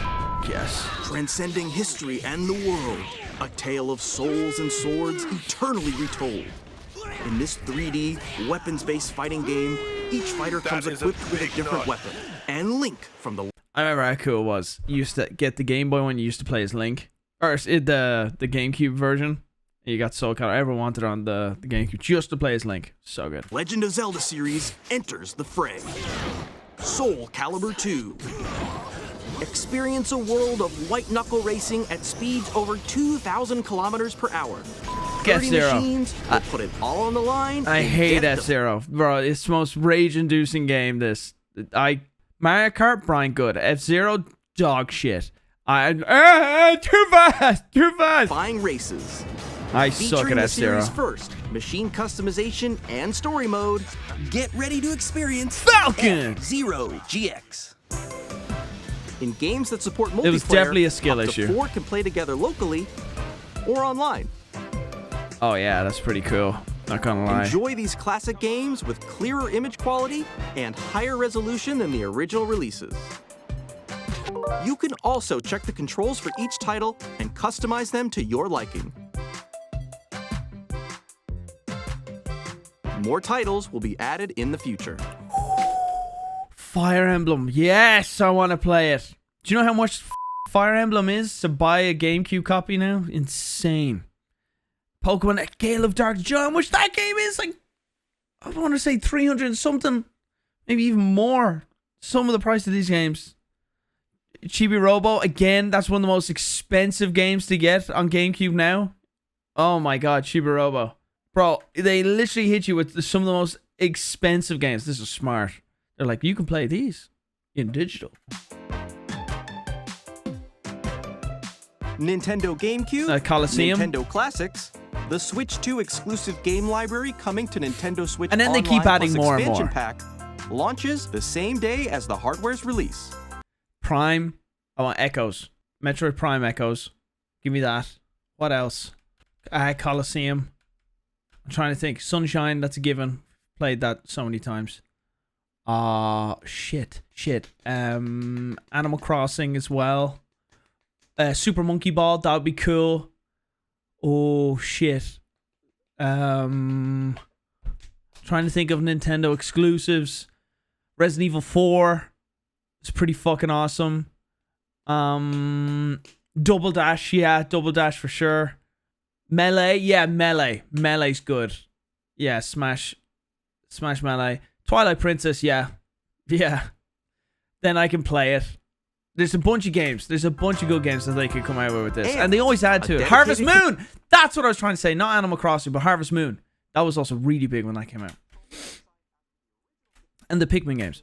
Yes. Transcending history and the world, a tale of souls and swords eternally retold. In this 3D, weapons-based fighting game, each fighter comes equipped with a different weapon. And Link from the... I remember how cool it was. You used to get the Game Boy when you used to play as Link. Or the GameCube version. You got Soul Calibur. Everyone wanted on the GameCube just to play as Link. So good. Legend of Zelda series enters the fray. Soul Calibur 2. Experience a world of white-knuckle racing at speeds over 2,000 kilometers per hour. F-Zero. Machines will put it all on the line. I hate F-Zero. Bro, it's the most rage-inducing game, this. Mario Kart, Brian, good. F-Zero, dog shit. Too fast! Buying races. I suck at F-Zero. First, machine customization and story mode. Get ready to experience Falcon! F-Zero GX. In games that support multiplayer, it was definitely a skill up issue. To 4 can play together locally or online. Oh yeah, that's pretty cool. Not gonna lie. Enjoy these classic games with clearer image quality and higher resolution than the original releases. You can also check the controls for each title and customize them to your liking. More titles will be added in the future. Fire Emblem. Yes, I want to play it. Do you know how much Fire Emblem is to buy a GameCube copy now? Insane. Pokemon Gale of Dark. Do you know how much that game is? Like, I want to say 300 and something. Maybe even more. Some of the price of these games. Chibi Robo. Again, that's one of the most expensive games to get on GameCube now. Oh my god, Chibi Robo. Bro, they literally hit you with some of the most expensive games. This is smart. They're like, you can play these in digital. Nintendo GameCube, Coliseum. Nintendo Classics, the Switch 2 exclusive game library coming to Nintendo Switch and then they keep adding more and more. Pack launches the same day as the hardware's release. Prime. I want Echoes. Metroid Prime Echoes. Give me that. What else? Coliseum. I'm trying to think. Sunshine, that's a given. Played that so many times. Shit. Animal Crossing as well. Super Monkey Ball, that would be cool. Oh, shit. Trying to think of Nintendo exclusives. Resident Evil 4 is pretty fucking awesome. Double Dash, yeah, Double Dash for sure. Melee, yeah, Melee. Melee's good. Yeah, Smash Melee. Twilight Princess, yeah. Then I can play it. There's a bunch of games. There's a bunch of good games that they could come out with this. And they always add to it. Harvest Moon! That's what I was trying to say. Not Animal Crossing, but Harvest Moon. That was also really big when that came out. And the Pikmin games.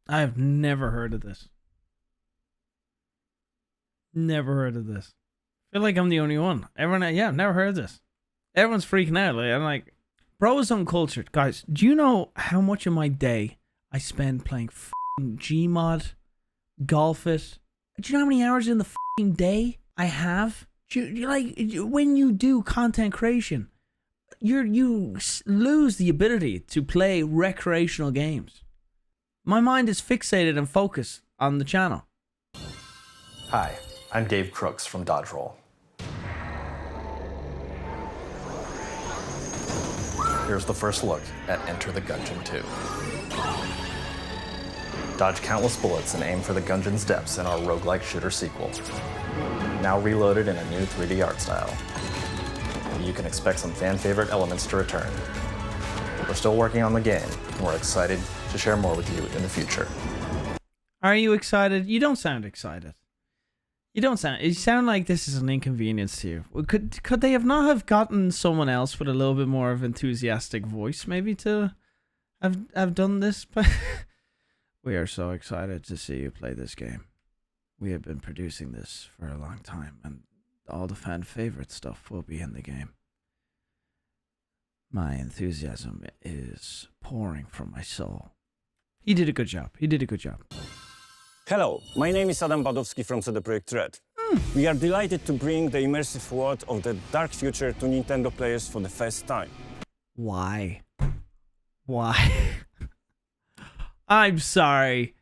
I've never heard of this. Never heard of this. I feel like I'm the only one. Everyone, yeah, I've never heard of this. Everyone's freaking out. Like, I'm like, bro is uncultured. Guys, do you know how much of my day I spend playing f***ing Gmod, Golf It? Do you know how many hours in the f***ing day I have? When you do content creation, you lose the ability to play recreational games. My mind is fixated and focused on the channel. Hi, I'm Dave Crooks from Dodge Roll. Here's the first look at Enter the Gungeon 2. Dodge countless bullets and aim for the Gungeon's depths in our roguelike shooter sequel. Now reloaded in a new 3D art style. You can expect some fan-favorite elements to return. We're still working on the game, and we're excited to share more with you in the future. Are you excited? You don't sound excited. You sound like this is an inconvenience to you. Could they not have gotten someone else with a little bit more of enthusiastic voice, maybe, to have done this? We are so excited to see you play this game. We have been producing this for a long time, and all the fan favorite stuff will be in the game. My enthusiasm is pouring from my soul. He did a good job. Hello, my name is Adam Badowski from CD Projekt Red. We are delighted to bring the immersive world of the dark future to Nintendo players for the first time. Why? I'm sorry.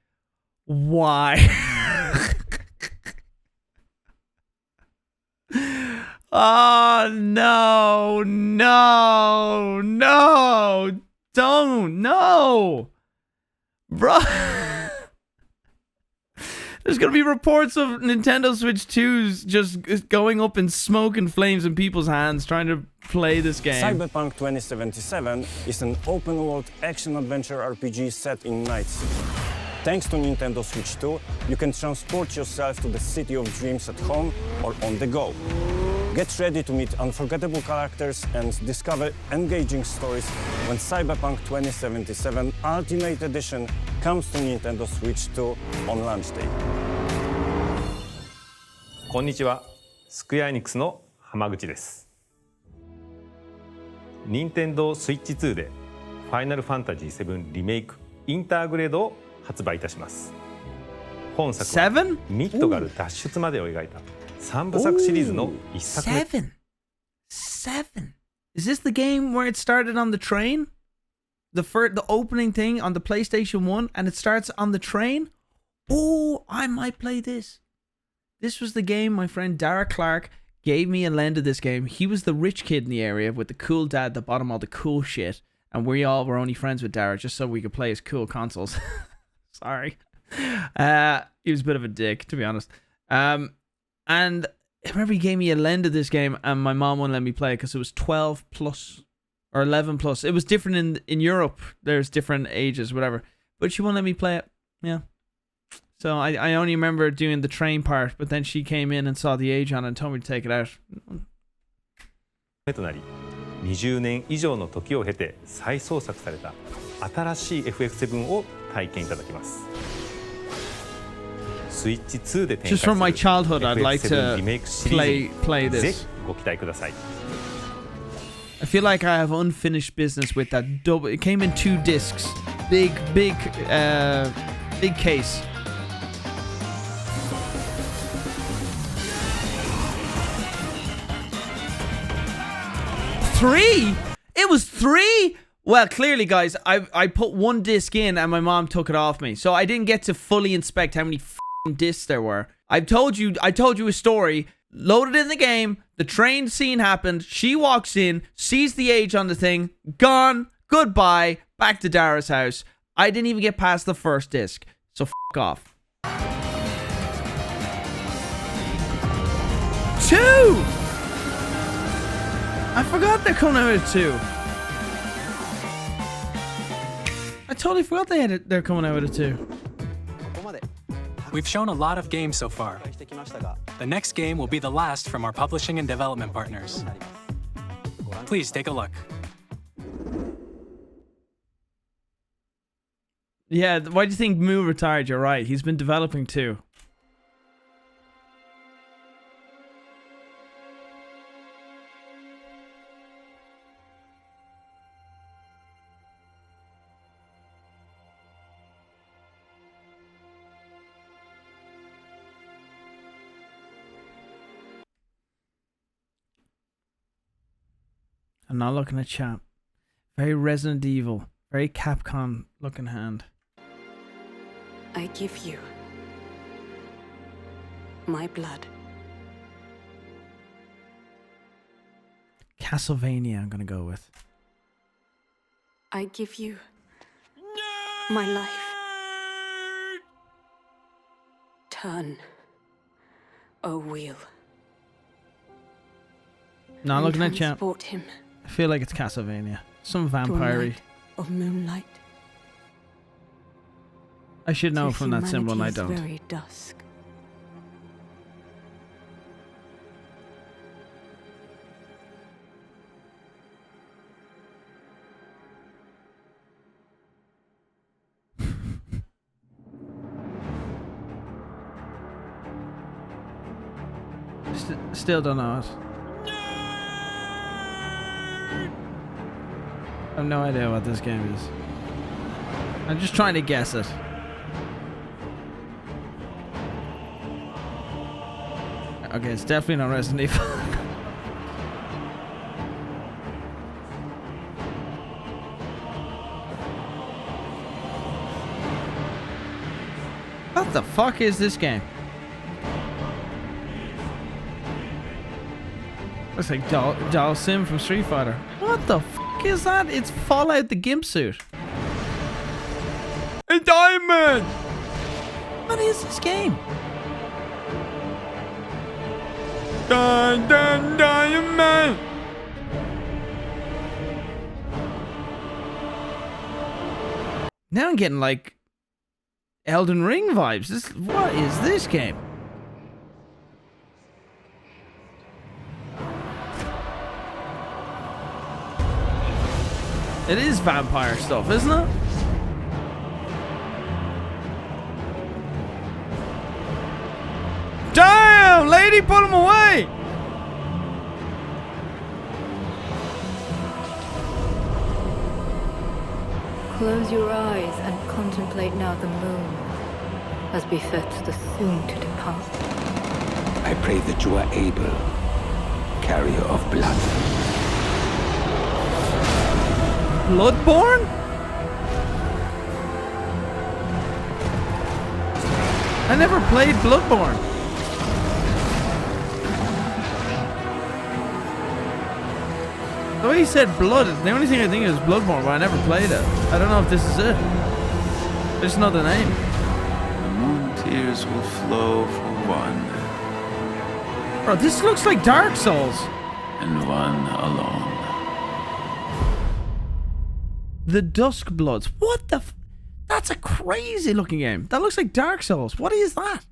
Why? Oh, no. Don't. No. Bro. There's going to be reports of Nintendo Switch 2s just going up in smoke and flames in people's hands trying to play this game. Cyberpunk 2077 is an open-world action-adventure RPG set in Night City. Thanks to Nintendo Switch 2, you can transport yourself to the city of dreams at home or on the go. Get ready to meet unforgettable characters and discover engaging stories when Cyberpunk 2077 Ultimate Edition comes to Nintendo Switch 2 on launch day. こんにちは、スクエアエニックスの浜口です。任天堂スイッチ2でファイナルファンタジー7リメイクインターグレードを発売いたします。本作はミッドガル脱出までを描いた3部作シリーズの1作目。Seven. Is this the game where it started on the train? The opening thing on the PlayStation 1 and it starts on the train? Oh, I might play this. This was the game my friend Dara Clark gave me a lend of this game. He was the rich kid in the area with the cool dad that bought him all the cool shit. And we all were only friends with Dara just so we could play his cool consoles. Sorry. He was a bit of a dick, to be honest. And I remember he gave me a lend of this game and my mom wouldn't let me play it because it was 12 plus or 11 plus. It was different in Europe. There's different ages, whatever. But she wouldn't let me play it. Yeah. So I only remember doing the train part, but then she came in and saw the age on it and told me to take it out. となり、20年以上の時を経て再創作された新しい FF7 を体験いただきます。スイッチ2で展開する Just from my childhood, I'd like to play this. ぜひご期待ください。I feel like I have unfinished business with that double. It came in 2 discs, big case. Three? It was 3? Well, clearly, guys, I put 1 disc in and my mom took it off me, so I didn't get to fully inspect how many discs there were. I told you a story. Loaded in the game, the train scene happened, she walks in, sees the age on the thing, gone, goodbye, back to Dara's house. I didn't even get past the first disc, so f*** off. 2! I forgot they're coming out with 2. I totally forgot they're coming out with a 2. We've shown a lot of games so far. The next game will be the last from our publishing and development partners. Please take a look. Yeah, why do you think Moo retired? You're right. He's been developing too. I'm not looking at chat. Very Resident Evil. Very Capcom looking hand. I give you my blood. Castlevania, I'm gonna go with. I give you my life. Turn, O wheel. Not looking at chat. Transport him I feel like it's Castlevania. Some to a vampire-y. night of moonlight. I should know to from that symbol and I humanity's don't. very dusk. Still don't know it. I have no idea what this game is. I'm just trying to guess it. Okay, it's definitely not Resident Evil. What the fuck is this game? Looks like Doll Sim from Street Fighter. What the fuck is that? It's Fallout the Gimp suit. A diamond! What is this game? Diamond! Now I'm getting like Elden Ring vibes. What is this game? It is vampire stuff, isn't it? Damn, lady, put him away! Close your eyes and contemplate now the moon, as befits the soon to depart. I pray that you are able, carrier of blood. Bloodborne? I never played Bloodborne. The way he said blood, the only thing I think is Bloodborne, but I never played it. I don't know if this is it. There's another name. The moon tears will flow for one. Bro, this looks like Dark Souls. And one alone. The Duskbloods. What the f... That's a crazy looking game. That looks like Dark Souls. What is that?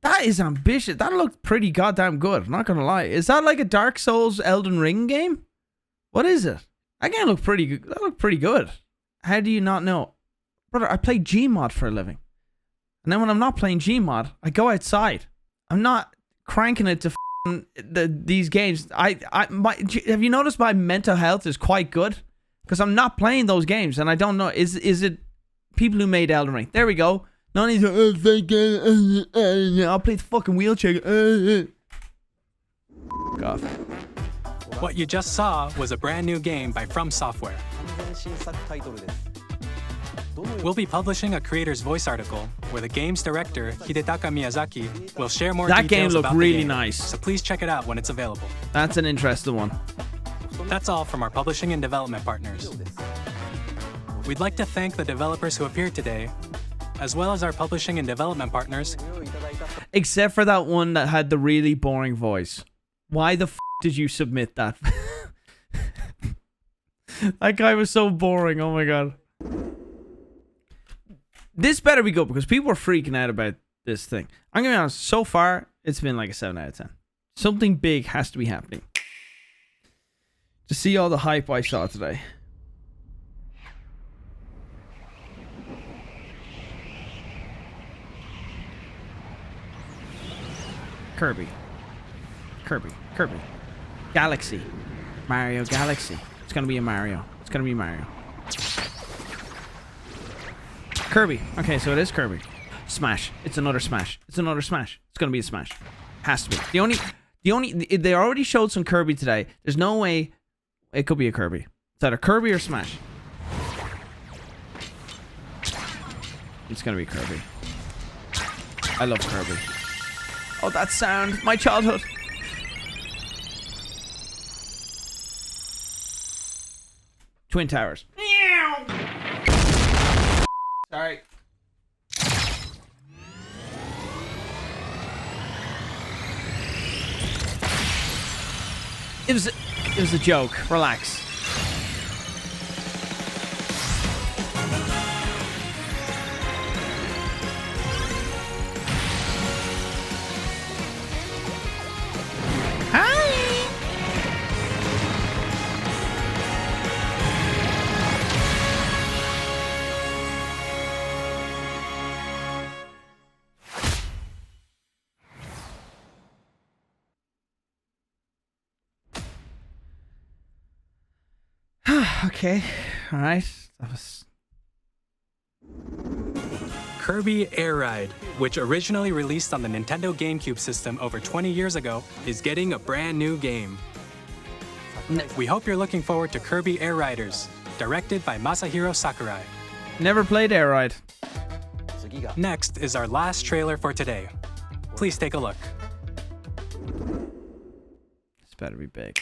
That is ambitious. That looked pretty goddamn good. I'm not gonna lie. Is that like a Dark Souls Elden Ring game? What is it? That game looked pretty good. That looked pretty good. How do you not know? Brother, I play Gmod for a living. And then when I'm not playing Gmod, I go outside. I'm not cranking it to these games. Have you noticed my mental health is quite good? Because I'm not playing those games, and I don't know. Is it people who made Elden Ring? There we go. None of these. I'll play the fucking wheelchair. Fuck off. What you just saw was a brand new game by From Software. We'll be publishing a creator's voice article where the game's director, Hidetaka Miyazaki, will share more That game details looked about really the game, nice. so please check it out when it's available. That's an interesting one. That's all from our publishing and development partners. We'd like to thank the developers who appeared today, as well as our publishing and development partners. Except for that one that had the really boring voice. Why the f did you submit that? That guy was so boring. Oh my god. This better be good because people are freaking out about this thing. I'm gonna be honest. So far, it's been like a 7 out of 10. Something big has to be happening. To see all the hype I saw today. Kirby. Galaxy. Mario Galaxy. It's gonna be a Mario. It's gonna be Mario. Kirby. Okay, so it is Kirby. Smash. It's another Smash. It's another Smash. It's gonna be a Smash. Has to be. The only they already showed some Kirby today. There's no way it could be a Kirby. It's either Kirby or Smash. It's gonna be Kirby. I love Kirby. Oh, that sound. My childhood. Twin Towers. Sorry. It was a joke. Relax. Okay, all right. That was Kirby AirRide, which originally released on the Nintendo Gamecube system over 20 years ago, is getting a brand new game. We hope you're looking forward to Kirby AirRiders, directed by Masahiro Sakurai. Never played AirRide. Next is our last trailer for today. Please take a look. This better be big.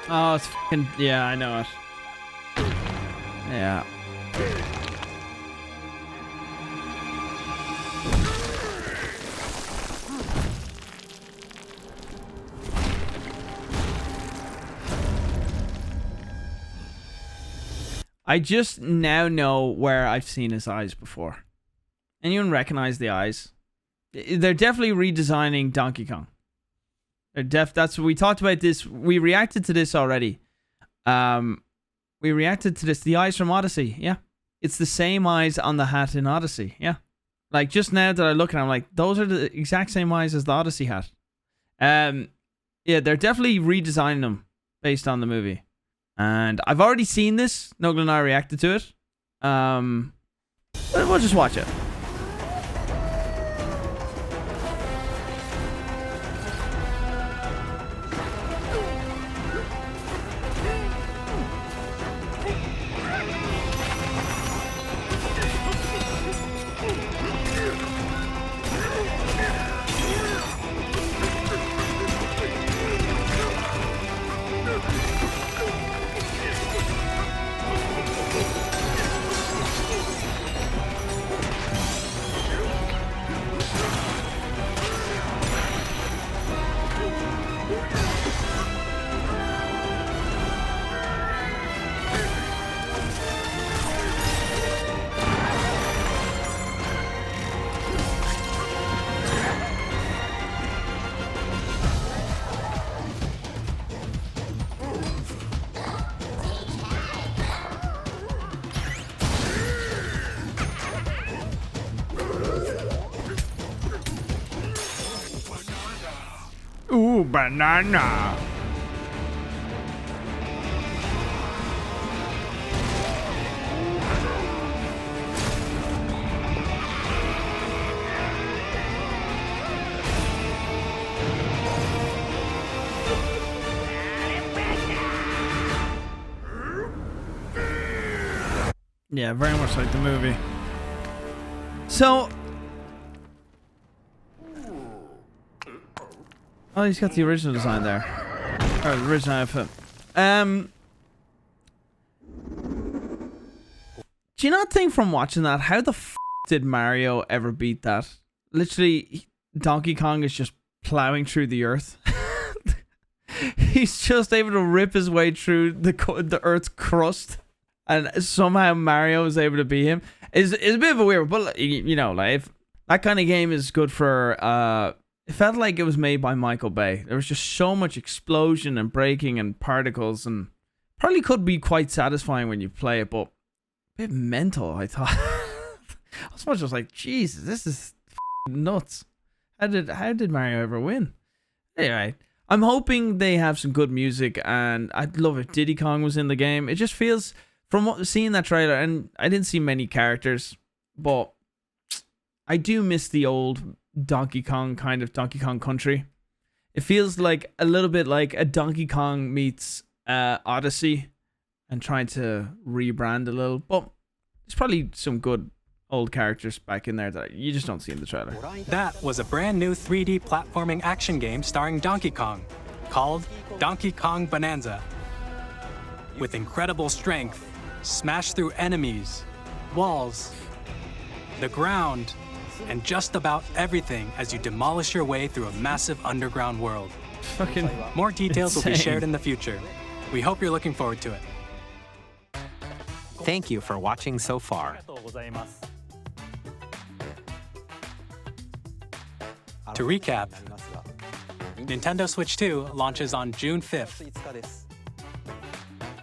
Oh, it's fucking... Yeah, I know it. Yeah. I just now know where I've seen his eyes before. Anyone recognize the eyes? They're definitely redesigning Donkey Kong. That's we talked about this. We reacted to this already. We reacted to this. The eyes from Odyssey. Yeah, it's the same eyes on the hat in Odyssey. Yeah, like just now that I look at it, I'm like, those are the exact same eyes as the Odyssey hat. Yeah, they're definitely redesigning them based on the movie. And I've already seen this. Nogla and I reacted to it. We'll just watch it. Ooh, banana. Yeah, very much like the movie. So... Oh, he's got the original design there. Or the original outfit. Do you not think from watching that, how the f did Mario ever beat that? Literally, Donkey Kong is just plowing through the earth. He's just able to rip his way through the Earth's crust, and somehow Mario is able to beat him. Is a bit of a weird, but you know, like if that kind of game is good for. It felt like it was made by Michael Bay. There was just so much explosion and breaking and particles, and probably could be quite satisfying when you play it, but a bit mental. I thought. I was just like, Jesus, this is nuts. How did Mario ever win? Anyway, I'm hoping they have some good music, and I'd love if Diddy Kong was in the game. It just feels, from seeing that trailer, and I didn't see many characters, but I do miss the old Donkey Kong kind of Donkey Kong Country. It feels like a little bit like a Donkey Kong meets Odyssey, and trying to rebrand a little, but there's probably some good old characters back in there that you just don't see in the trailer. That was a brand new 3D platforming action game starring Donkey Kong, called Donkey Kong Bananza. With incredible strength, smash through enemies, walls, the ground, and just about everything as you demolish your way through a massive underground world. Fucking more details will be insane. shared in the future. We hope you're looking forward to it. Thank you for watching so far. To recap, Nintendo Switch 2 launches on June 5th.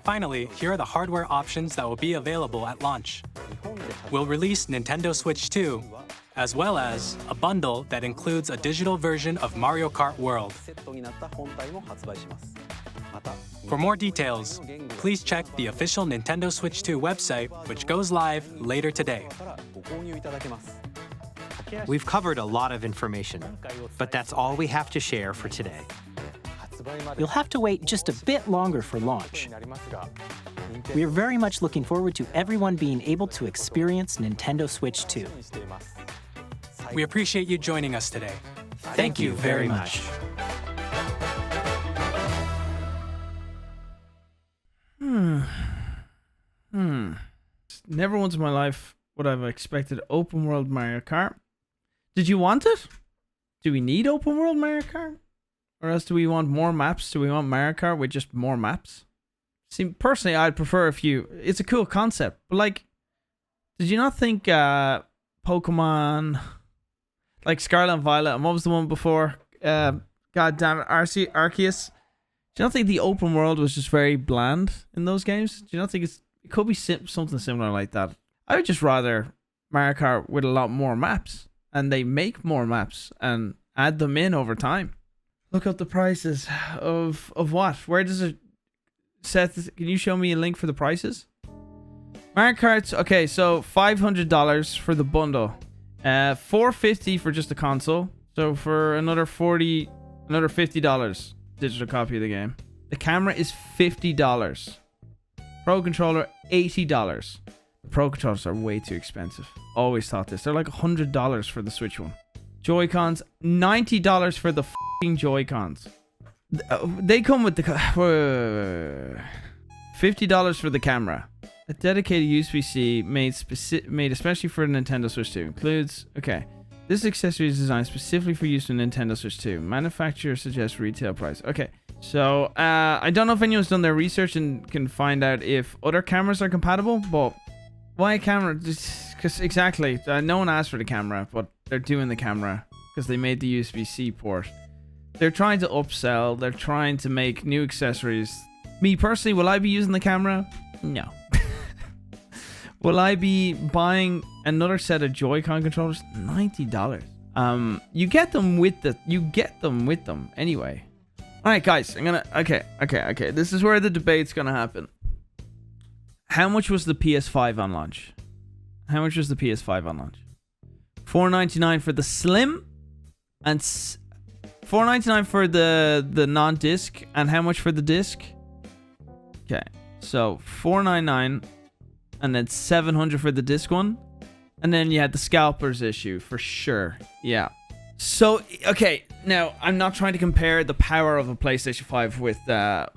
Finally, here are the hardware options that will be available at launch. We'll release Nintendo Switch 2, as well as a bundle that includes a digital version of Mario Kart World. For more details, please check the official Nintendo Switch 2 website, which goes live later today. We've covered a lot of information, but that's all we have to share for today. You'll have to wait just a bit longer for launch. We are very much looking forward to everyone being able to experience Nintendo Switch 2. We appreciate you joining us today. Thank you very much. Never once in my life would I have expected open world Mario Kart. Did you want it? Do we need open world Mario Kart? Or else do we want more maps? Do we want Mario Kart with just more maps? See, personally, I'd prefer if you... It's a cool concept, but like, did you not think Pokemon, like Scarlet and Violet, and what was the one before? God damn it, Arceus. Do you not think the open world was just very bland in those games? Do you not think it could be something similar like that? I would just rather Mario Kart with a lot more maps, and they make more maps and add them in over time. Look up the prices of what? Where does it... Seth, can you show me a link for the prices? Mario Kart's... Okay, so $500 for the bundle. $450 for just the console. So for another $50 digital copy of the game. The camera is $50. Pro controller, $80. The Pro controllers are way too expensive. Always thought this. They're like $100 for the Switch one. Joy-Cons, $90 for the f***ing Joy-Cons. They come with the... $50 for the camera. A dedicated USB-C made especially for Nintendo Switch 2. Includes... Okay. This accessory is designed specifically for use in Nintendo Switch 2. Manufacturer suggests retail price. Okay. So, I don't know if anyone's done their research and can find out if other cameras are compatible, but why a camera? Because exactly, no one asked for the camera, but they're doing the camera because they made the USB-C port. They're trying to upsell. They're trying to make new accessories. Me personally, will I be using the camera? No. Will I be buying another set of Joy-Con controllers? $90. You get them with them anyway. All right, guys. Okay. This is where the debate's gonna happen. How much was the PS5 on launch? $4.99 for the Slim, and $4.99 for the non-disc, and how much for the disc? Okay, so $4.99, and then $700 for the disc one, and then you had the scalpers issue for sure. Yeah. So okay, now I'm not trying to compare the power of a PlayStation 5 with the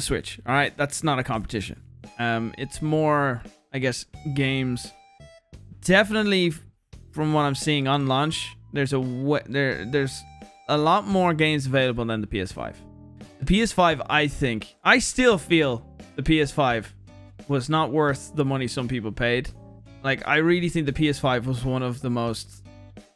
Switch. All right, that's not a competition. It's more, I guess, games. Definitely, from what I'm seeing on launch, there's a lot more games available than the PS5. The PS5, I still feel the PS5 was not worth the money some people paid. Like, I really think the PS5 was one of the most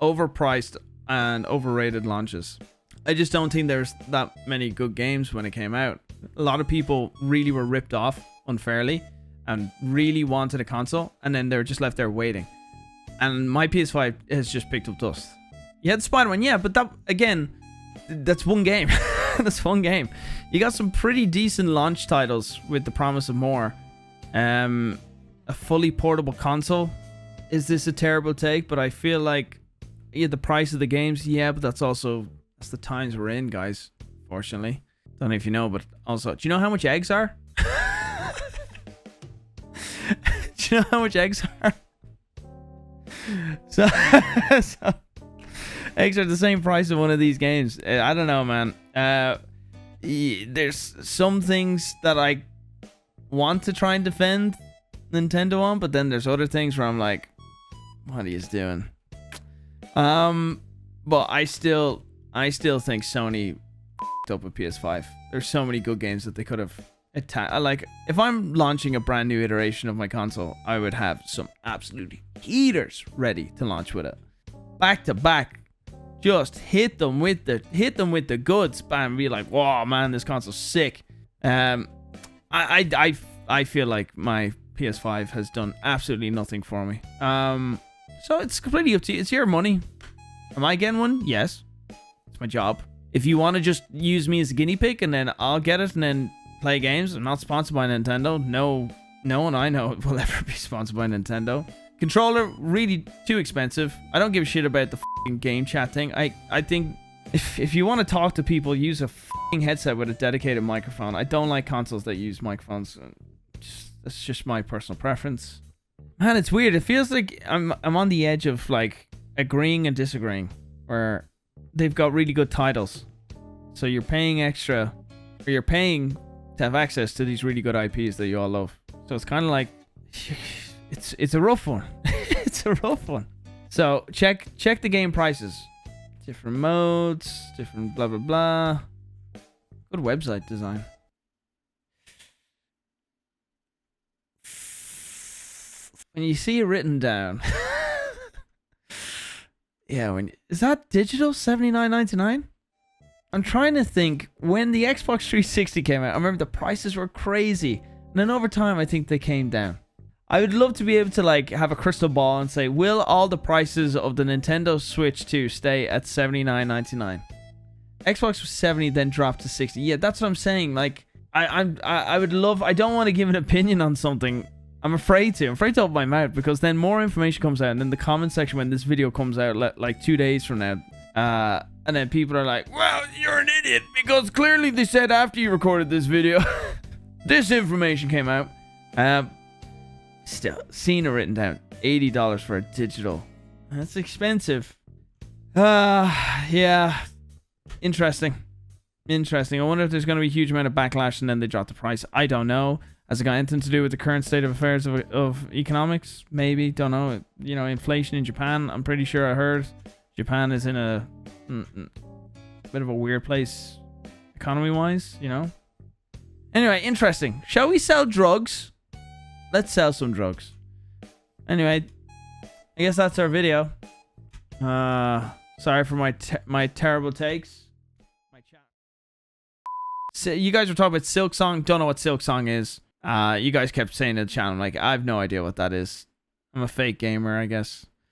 overpriced and overrated launches. I just don't think there's that many good games when it came out. A lot of people really were ripped off unfairly and really wanted a console, and then they were just left there waiting. And my PS5 has just picked up dust. You had Spider-Man, yeah, but that, again, that's one game. That's one game. You got some pretty decent launch titles with the promise of more. A fully portable console. Is this a terrible take? But I feel like, yeah, the price of the games, yeah, but that's the times we're in, guys. Fortunately, don't know if you know, but also, do you know how much eggs are? Do you know how much eggs are? So eggs are the same price of one of these games. I don't know, man. There's some things that I want to try and defend Nintendo on, but then there's other things where I'm like, what are you doing? But I still think Sony f***ed up with PS5. There's so many good games that they could have like, if I'm launching a brand new iteration of my console, I would have some absolutely heaters ready to launch with it. Back to back. Just hit them with the goods, bam, be like, whoa, man, this console's sick. I feel like my PS5 has done absolutely nothing for me. So it's completely up to you. It's your money. Am I getting one? Yes. It's my job. If you want to just use me as a guinea pig and then I'll get it and then play games, I'm not sponsored by Nintendo. No one I know will ever be sponsored by Nintendo. Controller, really too expensive. I don't give a shit about the f***ing game chat thing. I think if you want to talk to people, use a f***ing headset with a dedicated microphone. I don't like consoles that use microphones. That's just my personal preference. Man, it's weird. It feels like I'm on the edge of like agreeing and disagreeing, where they've got really good titles, so you're paying extra, or you're paying to have access to these really good IPs that you all love. So it's kind of like, it's a rough one. It's a rough one. So check the game prices, different modes, different blah blah blah. Good website design. When you see it written down, yeah, is that digital $79.99? I'm trying to think, when the Xbox 360 came out, I remember the prices were crazy. And then over time, I think they came down. I would love to be able to like have a crystal ball and say, will all the prices of the Nintendo Switch 2 stay at $79.99? Xbox was 70, then dropped to 60. Yeah, that's what I'm saying. Like, I would love, I don't want to give an opinion on something. I'm afraid to open my mouth, because then more information comes out, and then the comment section when this video comes out like 2 days from now, and then people are like, well, you're an idiot, because clearly they said after you recorded this video this information came out. Still, seen it written down, $80 for a digital. That's expensive. Yeah, interesting. I wonder if there's going to be a huge amount of backlash and then they drop the price. I don't know. Has it got anything to do with the current state of affairs of economics? Maybe. Don't know. You know, inflation in Japan. I'm pretty sure I heard Japan is in a bit of a weird place economy-wise, you know? Anyway, interesting. Shall we sell drugs? Let's sell some drugs. Anyway, I guess that's our video. Sorry for my terrible takes. So you guys were talking about Silk Song. Don't know what Silk Song is. You guys kept saying in the channel, like, I have no idea what that is. I'm a fake gamer, I guess.